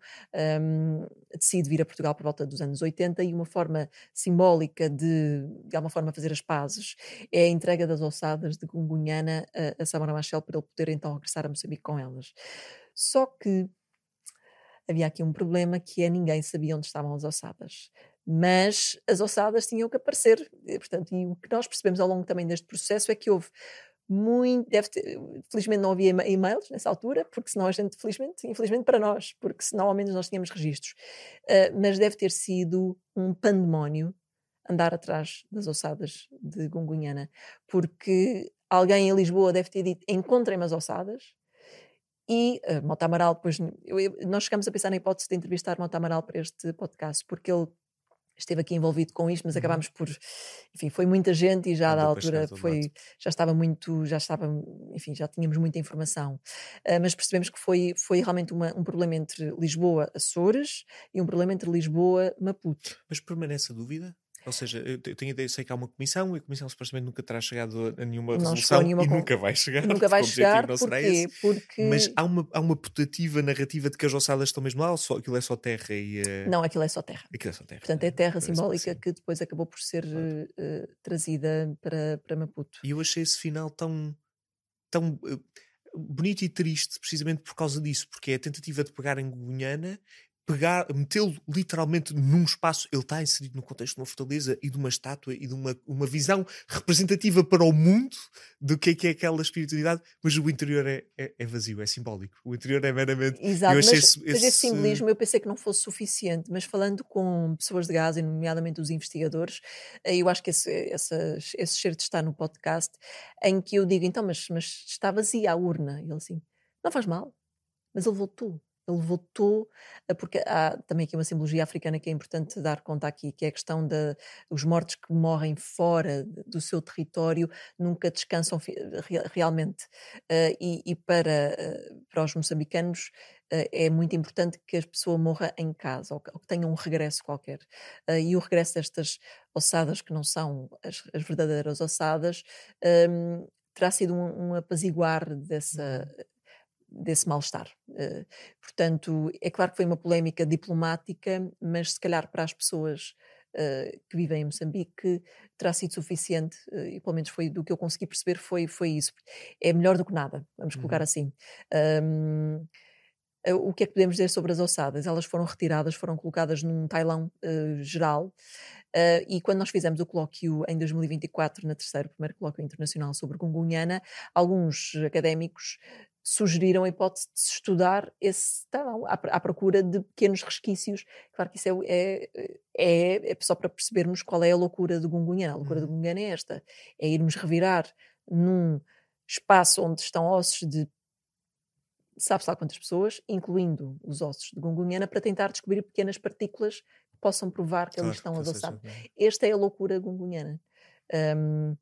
decide vir a Portugal por volta dos anos 80 e uma forma simbólica de alguma forma fazer as pazes é a entrega das ossadas de Gungunhana a Samora Machel para ele poder então regressar a Moçambique com elas. Só que havia aqui um problema que é ninguém sabia onde estavam as ossadas. Mas as ossadas tinham que aparecer. Portanto, e o que nós percebemos ao longo também deste processo é que houve felizmente não havia e-mails nessa altura, porque senão a gente, infelizmente para nós, porque senão ao menos nós tínhamos registros. Mas deve ter sido um pandemónio andar atrás das ossadas de Gungunhana, porque alguém em Lisboa deve ter dito: encontrem-me as ossadas. E Mota Amaral, depois nós chegamos a pensar na hipótese de entrevistar Mota Amaral para este podcast, porque ele esteve aqui envolvido com isto, mas acabámos por, enfim, foi muita gente e já da altura enfim, já tínhamos muita informação. Mas percebemos que foi realmente um problema entre Lisboa-Açores e um problema entre Lisboa-Maputo. Mas permanece a dúvida? Ou seja, eu tenho ideia, sei que há uma comissão e a comissão supostamente nunca terá chegado a nenhuma resolução e nunca vai chegar. Nunca vai chegar, não será porquê? esse. Porque... Mas há uma putativa narrativa de que as ossadas estão mesmo lá, ou aquilo é só terra e... Não, aquilo é só terra. Aquilo é só terra. Portanto, é terra simbólica que depois acabou por ser trazida para Maputo. E eu achei esse final tão bonito e triste, precisamente por causa disso, porque é a tentativa de pegar em Gungunhana, metê-lo literalmente num espaço. Ele está inserido no contexto de uma fortaleza e de uma estátua e de uma visão representativa para o mundo do que é aquela espiritualidade, mas o interior é vazio, é simbólico. O interior é meramente... Exato, mas esse simbolismo eu pensei que não fosse suficiente, mas falando com pessoas de Gaza, nomeadamente os investigadores, eu acho que esse certo está no podcast, em que eu digo, então, mas está vazia a urna. E ele assim, não faz mal, mas ele voltou. Ele votou, porque há também aqui uma simbologia africana que é importante dar conta aqui, que é a questão dos mortos que morrem fora do seu território que descansam realmente. E para os moçambicanos é muito importante que a pessoa morra em casa, ou que tenha um regresso qualquer. E o regresso destas ossadas, que não são as verdadeiras ossadas, terá sido um apaziguar desse mal-estar. Portanto, é claro que foi uma polémica diplomática, mas se calhar para as pessoas que vivem em Moçambique terá sido suficiente, e pelo menos foi do que eu consegui perceber, foi isso. É melhor do que nada, vamos colocar assim. O que é que podemos dizer sobre as ossadas? Elas foram retiradas, foram colocadas num tailão geral, e quando nós fizemos o colóquio em 2024, primeiro colóquio internacional sobre Gungunhana, alguns académicos sugeriram a hipótese de se estudar esse tailão à procura de pequenos resquícios. Claro que isso é só para percebermos qual é a loucura de Gungunhana. A loucura de Gungunhana é esta: é irmos revirar num espaço onde estão ossos de sabe-se lá quantas pessoas, incluindo os ossos de Gungunhana, para tentar descobrir pequenas partículas que possam provar que ali Claro, estão que as seja, ossadas. não é? Esta é a loucura gungunhana. Hum,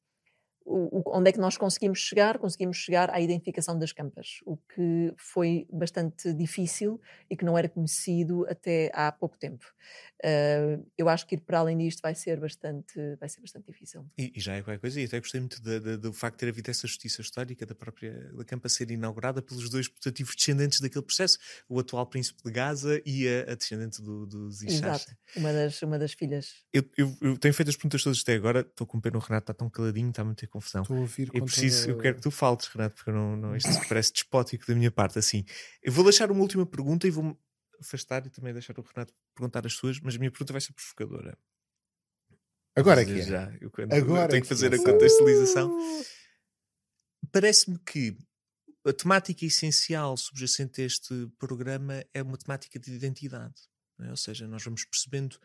onde é que nós conseguimos chegar? Conseguimos chegar à identificação das campas, o que foi bastante difícil e que não era conhecido até há pouco tempo. Eu acho que ir para além disto vai ser bastante difícil. E já é qualquer coisa, e até gostei muito do facto de ter havido essa justiça histórica da campa ser inaugurada pelos dois putativos descendentes daquele processo, o atual príncipe de Gaza e a descendente do Exato, Zixaxa. uma das filhas. Eu tenho feito as perguntas todas até agora, estou com pena, o Renato está tão caladinho, está a meter confusão. Estou a ouvir Eu com preciso, eu toda... quero que tu faltes, Renato, porque isto parece despótico da minha parte. Assim, eu vou deixar uma última pergunta e vou-me afastar e também deixar o Renato perguntar as suas, mas a minha pergunta vai ser provocadora. Agora é Dizer que é. já, eu Agora tenho é que fazer é. a contextualização. Parece-me que a temática essencial subjacente a este programa é uma temática de identidade, não é? Ou seja, nós vamos percebendo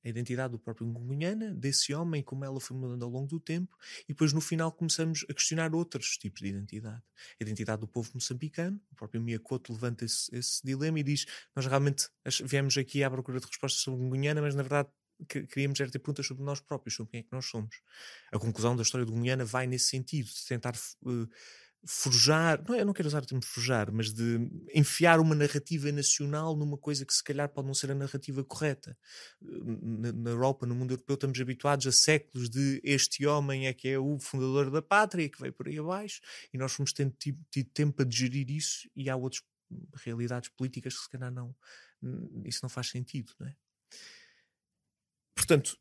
a identidade do próprio Ngungunhana, desse homem, como ela foi mudando ao longo do tempo, e depois no final começamos a questionar outros tipos de identidade. A identidade do povo moçambicano, o próprio Miyakoto levanta esse dilema e diz: nós realmente viemos aqui à procura de respostas sobre Ngungunhana, mas na verdade queríamos era ter perguntas sobre nós próprios, sobre quem é que nós somos. A conclusão da história do Ngungunhana vai nesse sentido, de tentar forjar, não, eu não quero usar o termo forjar, mas de enfiar uma narrativa nacional numa coisa que se calhar pode não ser a narrativa correta. Na Europa, no mundo europeu, estamos habituados a séculos de este homem é que é o fundador da pátria, que veio por aí abaixo, e nós fomos tendo tido tempo a digerir isso, e há outras realidades políticas que se calhar não, isso não faz sentido, não é? Portanto,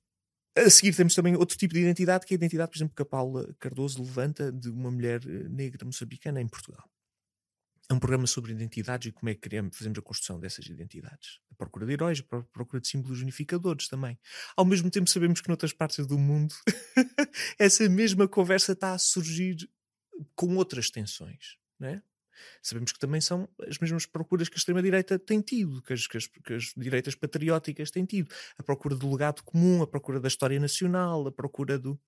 a seguir temos também outro tipo de identidade, que é a identidade, por exemplo, que a Paula Cardoso levanta de uma mulher negra moçambicana em Portugal. É um programa sobre identidades e como é que fazemos a construção dessas identidades. A procura de heróis, a procura de símbolos unificadores também. Ao mesmo tempo sabemos que noutras partes do mundo essa mesma conversa está a surgir com outras tensões, não é? Sabemos que também são as mesmas procuras que a extrema-direita tem tido, que as direitas patrióticas têm tido. A procura do legado comum, a procura da história nacional, a procura do...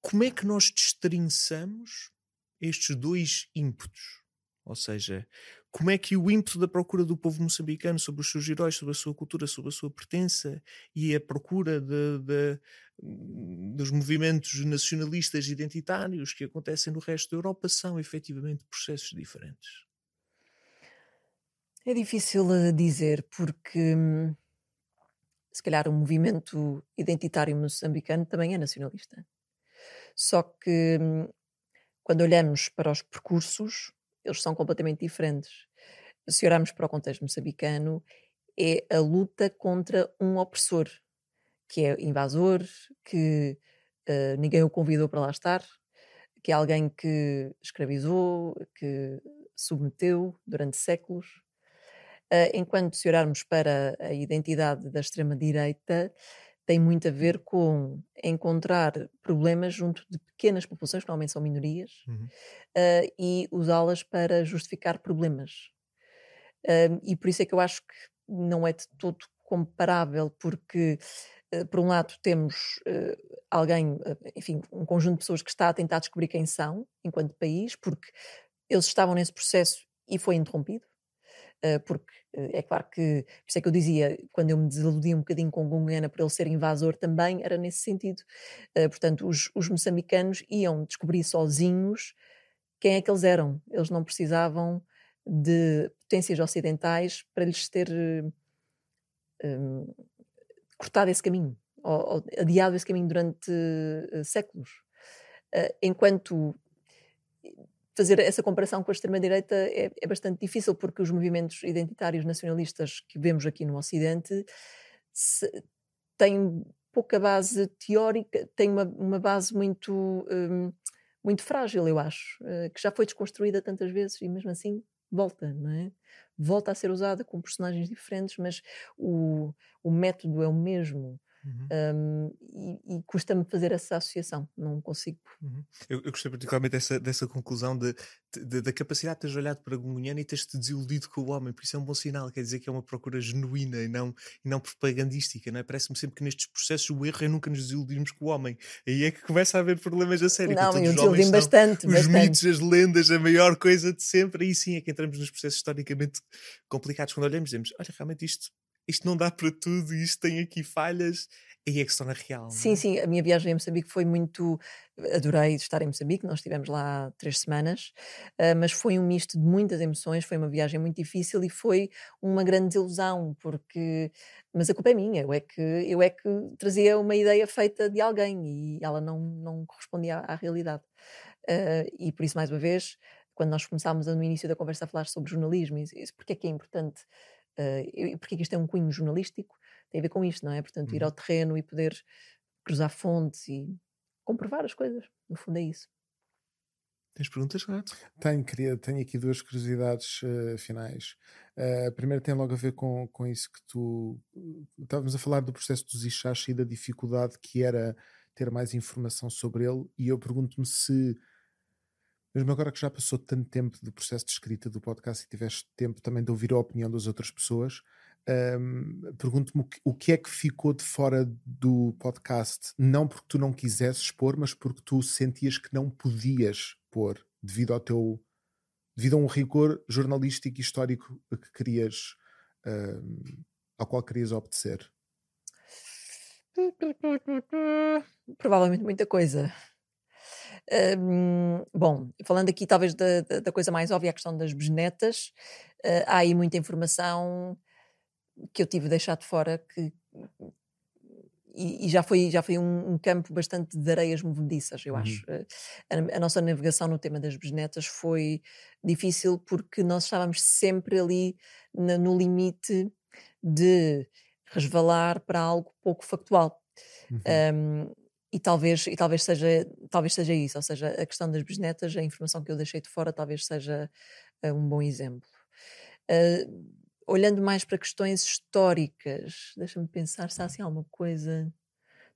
Como é que nós destrinçamos estes dois ímpetos? Ou seja, como é que o ímpeto da procura do povo moçambicano sobre os seus heróis, sobre a sua cultura, sobre a sua pertença e a procura dos movimentos nacionalistas identitários que acontecem no resto da Europa são efetivamente processos diferentes? É difícil dizer, porque se calhar o movimento identitário moçambicano também é nacionalista. Só que quando olhamos para os percursos, eles são completamente diferentes. Se olharmos para o contexto moçambicano, é a luta contra um opressor, que é invasor, que ninguém o convidou para lá estar, que é alguém que escravizou, que submeteu durante séculos. Enquanto se olharmos para a identidade da extrema-direita, tem muito a ver com encontrar problemas junto de pequenas populações, que normalmente são minorias, e usá-las para justificar problemas. E por isso é que eu acho que não é de todo comparável, porque por um lado temos alguém, enfim, um conjunto de pessoas que está a tentar descobrir quem são enquanto país, porque eles estavam nesse processo e foi interrompido. Porque é claro que, por isso é que eu dizia, quando eu me desiludi um bocadinho com Gungunhana por ele ser invasor também, era nesse sentido. Portanto, os moçambicanos iam descobrir sozinhos quem é que eles eram. Eles não precisavam de potências ocidentais para lhes ter cortado esse caminho, ou adiado esse caminho durante séculos. Enquanto fazer essa comparação com a extrema-direita é bastante difícil, porque os movimentos identitários nacionalistas que vemos aqui no Ocidente têm pouca base teórica, têm uma base muito frágil, eu acho, que já foi desconstruída tantas vezes e mesmo assim volta, não é? Volta a ser usada com personagens diferentes, mas o método é o mesmo. E custa-me fazer essa associação, não consigo. Eu gostei particularmente dessa conclusão da capacidade de teres olhado para Gungunhana e teres-te desiludido com o homem, por isso é um bom sinal, quer dizer que é uma procura genuína e não propagandística, não é? Parece-me sempre que nestes processos o erro é nunca nos desiludirmos com o homem, aí é que começa a haver problemas a sério. Não, Todos eu os homens desiludi-me são bastante, os mitos, as lendas, a maior coisa de sempre, aí sim é que entramos nos processos historicamente complicados, quando olhamos e dizemos, olha, realmente isto não dá para tudo, isto tem aqui falhas, aí é que se torna real. Sim, não é? sim, a minha viagem a Moçambique foi muito. Adorei estar em Moçambique, nós estivemos lá 3 semanas, mas foi um misto de muitas emoções, foi uma viagem muito difícil e foi uma grande desilusão, porque. Mas a culpa é minha, eu é que trazia uma ideia feita de alguém e ela não correspondia à realidade. E por isso, mais uma vez, quando nós começámos no início da conversa a falar sobre jornalismo, porque é que é importante, porque é que isto é um cunho jornalístico, tem a ver com isto, não é? Portanto, ir ao terreno e poder cruzar fontes e comprovar as coisas, no fundo é isso. Tens perguntas, Renato? Tenho aqui duas curiosidades finais. A primeira tem logo a ver com isso que tu estávamos a falar do processo dos Ixacha e da dificuldade que era ter mais informação sobre ele, e eu pergunto-me se, mesmo agora que já passou tanto tempo do processo de escrita do podcast e tiveste tempo também de ouvir a opinião das outras pessoas, pergunto-me o que é que ficou de fora do podcast, não porque tu não quisesses pôr, mas porque tu sentias que não podias pôr devido a um rigor jornalístico e histórico que querias, ao qual querias obedecer. Provavelmente muita coisa. Bom, falando aqui talvez da coisa mais óbvia, a questão das bisnetas, há aí muita informação que eu tive de deixar de fora e já foi um campo bastante de areias movediças, eu acho. A nossa navegação no tema das bisnetas foi difícil porque nós estávamos sempre ali no limite de resvalar para algo pouco factual. E talvez seja isso, ou seja, a questão das bisnetas, a informação que eu deixei de fora talvez seja um bom exemplo. Olhando mais para questões históricas, deixa-me pensar se há assim alguma coisa.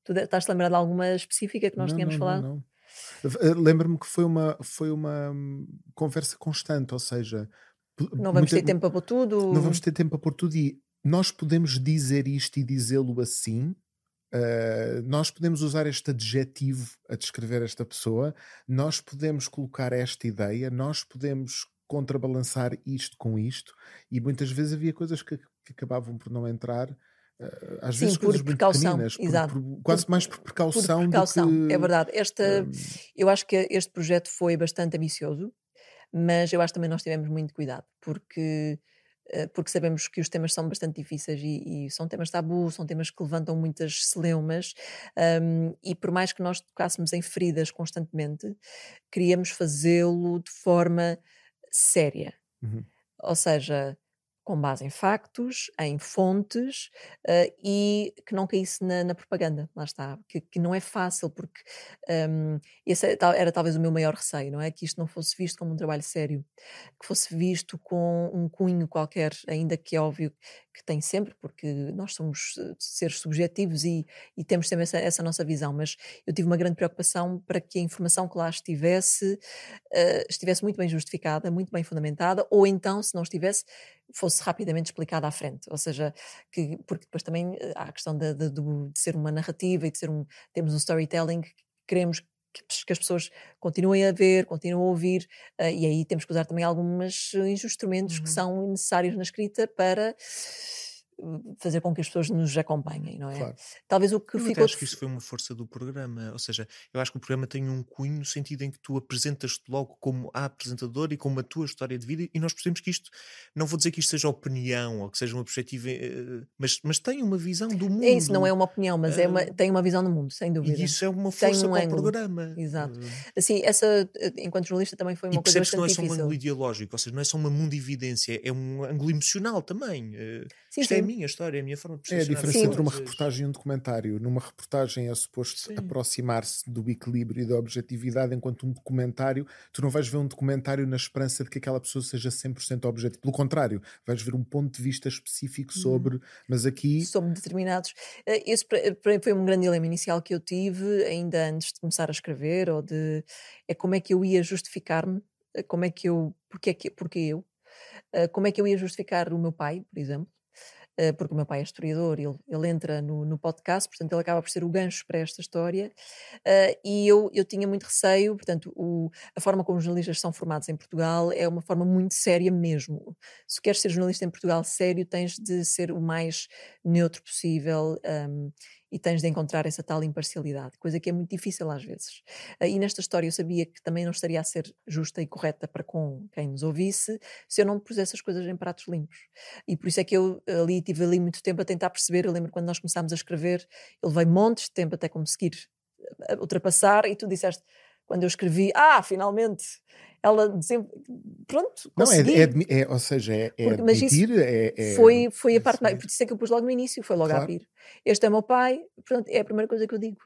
Tu estás-te a lembrar de alguma específica que nós tínhamos falado? Não. Lembro-me que foi uma conversa constante, ou seja, Não vamos ter tempo para pôr tudo. não vamos ter tempo para pôr tudo, e nós podemos dizer isto e dizê-lo assim. Nós podemos usar este adjetivo a descrever esta pessoa, nós podemos colocar esta ideia, nós podemos contrabalançar isto com isto, e muitas vezes havia coisas que acabavam por não entrar, às Sim, vezes por coisas muito precaução, pequeninas, exato. quase mais por precaução, do que... É verdade. Eu acho que este projeto foi bastante ambicioso, mas eu acho que também nós tivemos muito cuidado, porque sabemos que os temas são bastante difíceis e são temas tabu, são temas que levantam muitas celeumas, e por mais que nós tocássemos em feridas constantemente, queríamos fazê-lo de forma séria. Ou seja, com base em factos, em fontes, e que não caísse na propaganda, lá está, que não é fácil, porque esse era talvez o meu maior receio, não é? Que isto não fosse visto como um trabalho sério, que fosse visto com um cunho qualquer, ainda que é óbvio que tem sempre, porque nós somos seres subjetivos e temos sempre essa nossa visão, mas eu tive uma grande preocupação para que a informação que lá estivesse muito bem justificada, muito bem fundamentada, ou então, se não estivesse, fosse rapidamente explicada à frente, ou seja, porque depois também há a questão de ser uma narrativa e de termos um storytelling que queremos que as pessoas continuem a ver, continuem a ouvir, e aí temos que usar também alguns instrumentos que são necessários na escrita para fazer com que as pessoas nos acompanhem, não é? Claro. Talvez o que Eu até ficou... acho que isso foi uma força do programa, ou seja, eu acho que o programa tem um cunho no sentido em que tu apresentas-te logo como a apresentadora e como a tua história de vida, e nós percebemos que isto, não vou dizer que isto seja opinião ou que seja uma perspectiva, mas tem uma visão do mundo. É isso, não é uma opinião, mas tem uma visão do mundo, sem dúvida. E isso é uma força um para ângulo. o programa. Exato. Assim, enquanto jornalista também foi uma E coisa percebes que não é bastante só um difícil. ângulo ideológico, ou seja, não é só uma mundividência, é um ângulo emocional também. Sim, Isto é a minha história, a minha forma de É a percepcionar diferença Sim. entre uma coisas. reportagem e um documentário. Numa reportagem é suposto Sim. aproximar-se do equilíbrio e da objetividade, enquanto um documentário, tu não vais ver um documentário na esperança de que aquela pessoa seja 100% objetiva. Pelo contrário, vais ver um ponto de vista específico sobre, mas aqui sobre determinados. Esse para mim foi um grande dilema inicial que eu tive, ainda antes de começar a escrever, é como é que eu ia justificar-me, como é que eu, porque eu, como é que eu ia justificar o meu pai, por exemplo, porque o meu pai é historiador, ele entra no podcast, portanto ele acaba por ser o gancho para esta história, e eu tinha muito receio, portanto a forma como os jornalistas são formados em Portugal é uma forma muito séria mesmo. Se queres ser jornalista em Portugal sério, tens de ser o mais neutro possível, e tens de encontrar essa tal imparcialidade, coisa que é muito difícil às vezes. E nesta história eu sabia que também não estaria a ser justa e correta para com quem nos ouvisse se eu não pusesse as coisas em pratos limpos. E por isso é que eu tive ali muito tempo a tentar perceber. Eu lembro quando nós começámos a escrever, ele veio montes de tempo até conseguir ultrapassar, e tu disseste, quando eu escrevi, finalmente, ela pronto, não consegui. ou seja, Mas isso admitir, foi a parte mais, sim. por isso é que eu pus logo no início, foi logo a Claro. abrir. Este é o meu pai, pronto, é a primeira coisa que eu digo.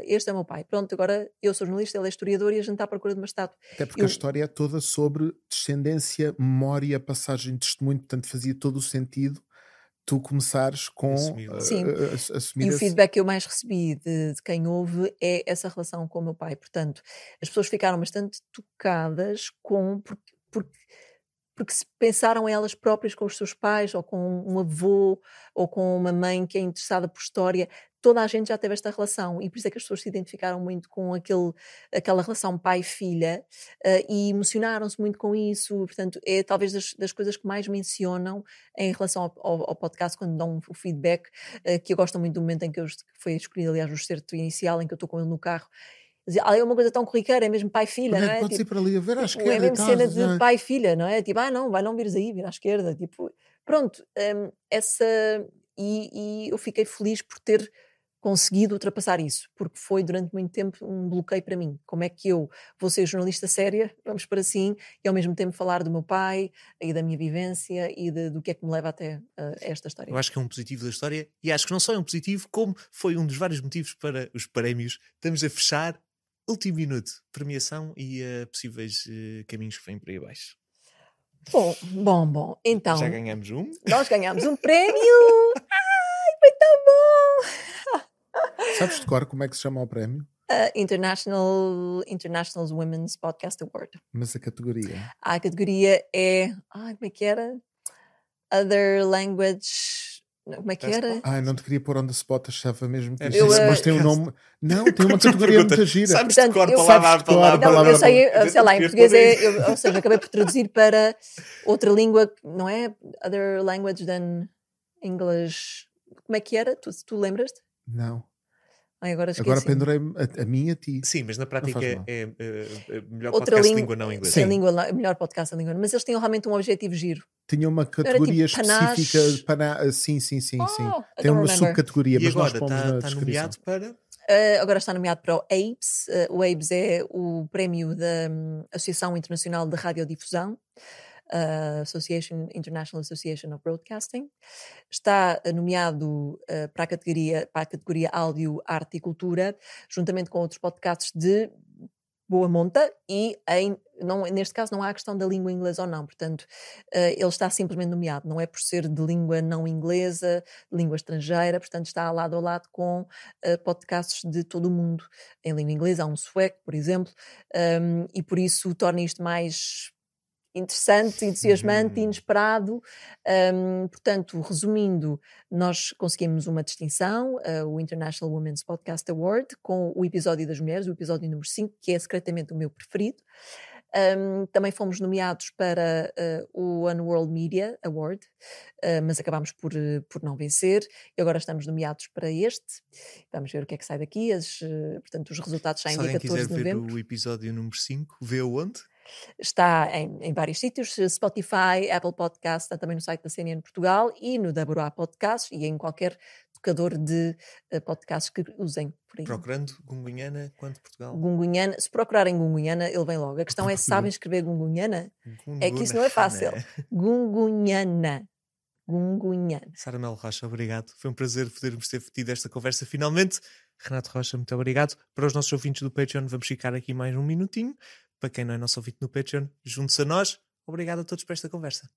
Este é o meu pai, pronto, agora eu sou jornalista, ele é historiador e a gente está à procura de uma estátua. Até porque a história é toda sobre descendência, memória, passagem de testemunho, portanto fazia todo o sentido tu começares com Sim. assumir E o feedback que eu mais recebi de quem ouve é essa relação com o meu pai. Portanto, as pessoas ficaram bastante tocadas porque se pensaram elas próprias com os seus pais, ou com um avô, ou com uma mãe que é interessada por história. Toda a gente já teve esta relação, e por isso é que as pessoas se identificaram muito com aquela relação pai-filha, e emocionaram-se muito com isso. Portanto, é talvez das coisas que mais mencionam em relação ao podcast, quando dão o feedback, que eu gosto muito do momento em que foi escolhido, aliás, o excerto inicial, em que eu estou com ele no carro. É uma coisa tão corriqueira, é mesmo pai-filha, não é? Podes ir para ali a ver à esquerda É mesmo e tal, cena de pai-filha, não é? Tipo, não, vai não vires aí, vira à esquerda. Tipo, pronto, e eu fiquei feliz por ter conseguido ultrapassar isso, porque foi durante muito tempo um bloqueio para mim. Como é que eu vou ser jornalista séria, vamos por assim, e ao mesmo tempo falar do meu pai e da minha vivência e do que é que me leva até esta história. Eu acho que é um positivo da história, e acho que não só é um positivo, como foi um dos vários motivos para os prémios. Estamos a fechar último minuto, premiação e possíveis caminhos que vêm por aí abaixo. Bom, então Já ganhamos um. nós ganhamos um prémio. Ai, foi tão bom. Sabes de cor como é que se chama o prémio? International Women's Podcast Award. Mas a categoria? A categoria é, como é que era? Other Language. Como é que era? Não te queria pôr on the spot, achava mesmo que mas tem um nome. Não, tem uma categoria muito gira. Sabes Portanto, de cor, eu- palavra a palavra. Não, eu sei lá, em português é. ou seja, acabei por traduzir para outra língua, não é? Other language than English. Como é que era? Tu lembras-te? Não. Agora esqueci. Agora pendurei-me a mim e a ti. Sim, mas na prática faz mal. é melhor Outra podcast língua, língua não inglês. sim, melhor podcast em língua, mas eles tinham realmente um objetivo giro. Tinha uma categoria tipo panache. específica. Sim. I Tem don't uma remember. subcategoria, E mas nós agora pomos na está descrição. nomeado para... Agora está nomeado para o ABES. O ABES é o prémio da Associação Internacional de Radiodifusão, International Association of Broadcasting. Está nomeado para a categoria Áudio, Arte e Cultura, juntamente com outros podcasts de boa monta, e neste caso não há a questão da língua inglesa ou não, portanto ele está simplesmente nomeado, não é por ser de língua não inglesa, de língua estrangeira, portanto está lado a lado com podcasts de todo o mundo em língua inglesa. Há um sueco, por exemplo, e por isso torna isto mais interessante, entusiasmante, inesperado. Portanto, resumindo, nós conseguimos uma distinção, o International Women's Podcast Award, com o episódio das mulheres, o episódio número 5, que é secretamente o meu preferido. Também fomos nomeados para o One World Media Award, mas acabámos por não vencer, e agora estamos nomeados para este. Vamos ver o que é que sai daqui. Portanto, os resultados saem dia 14 de Se alguém quiser novembro. ver o episódio número 5, vê onde? Está em vários sítios, Spotify, Apple Podcast, está também no site da CNN Portugal e no WA Podcasts e em qualquer tocador de podcasts que usem por aí. Procurando Gungunhana quanto Portugal. Gungunhana, se procurarem Gungunhana, ele vem logo. A questão é, sabem escrever Gungunhana? É que isso não é fácil. Gungunhana. gungunhana. Sara Mel Rocha, obrigado. Foi um prazer podermos ter tido esta conversa finalmente. Renato Rocha, muito obrigado. Para os nossos ouvintes do Patreon, vamos ficar aqui mais um minutinho. Para quem não é nosso ouvinte no Patreon, junte-se a nós. Obrigado a todos por esta conversa.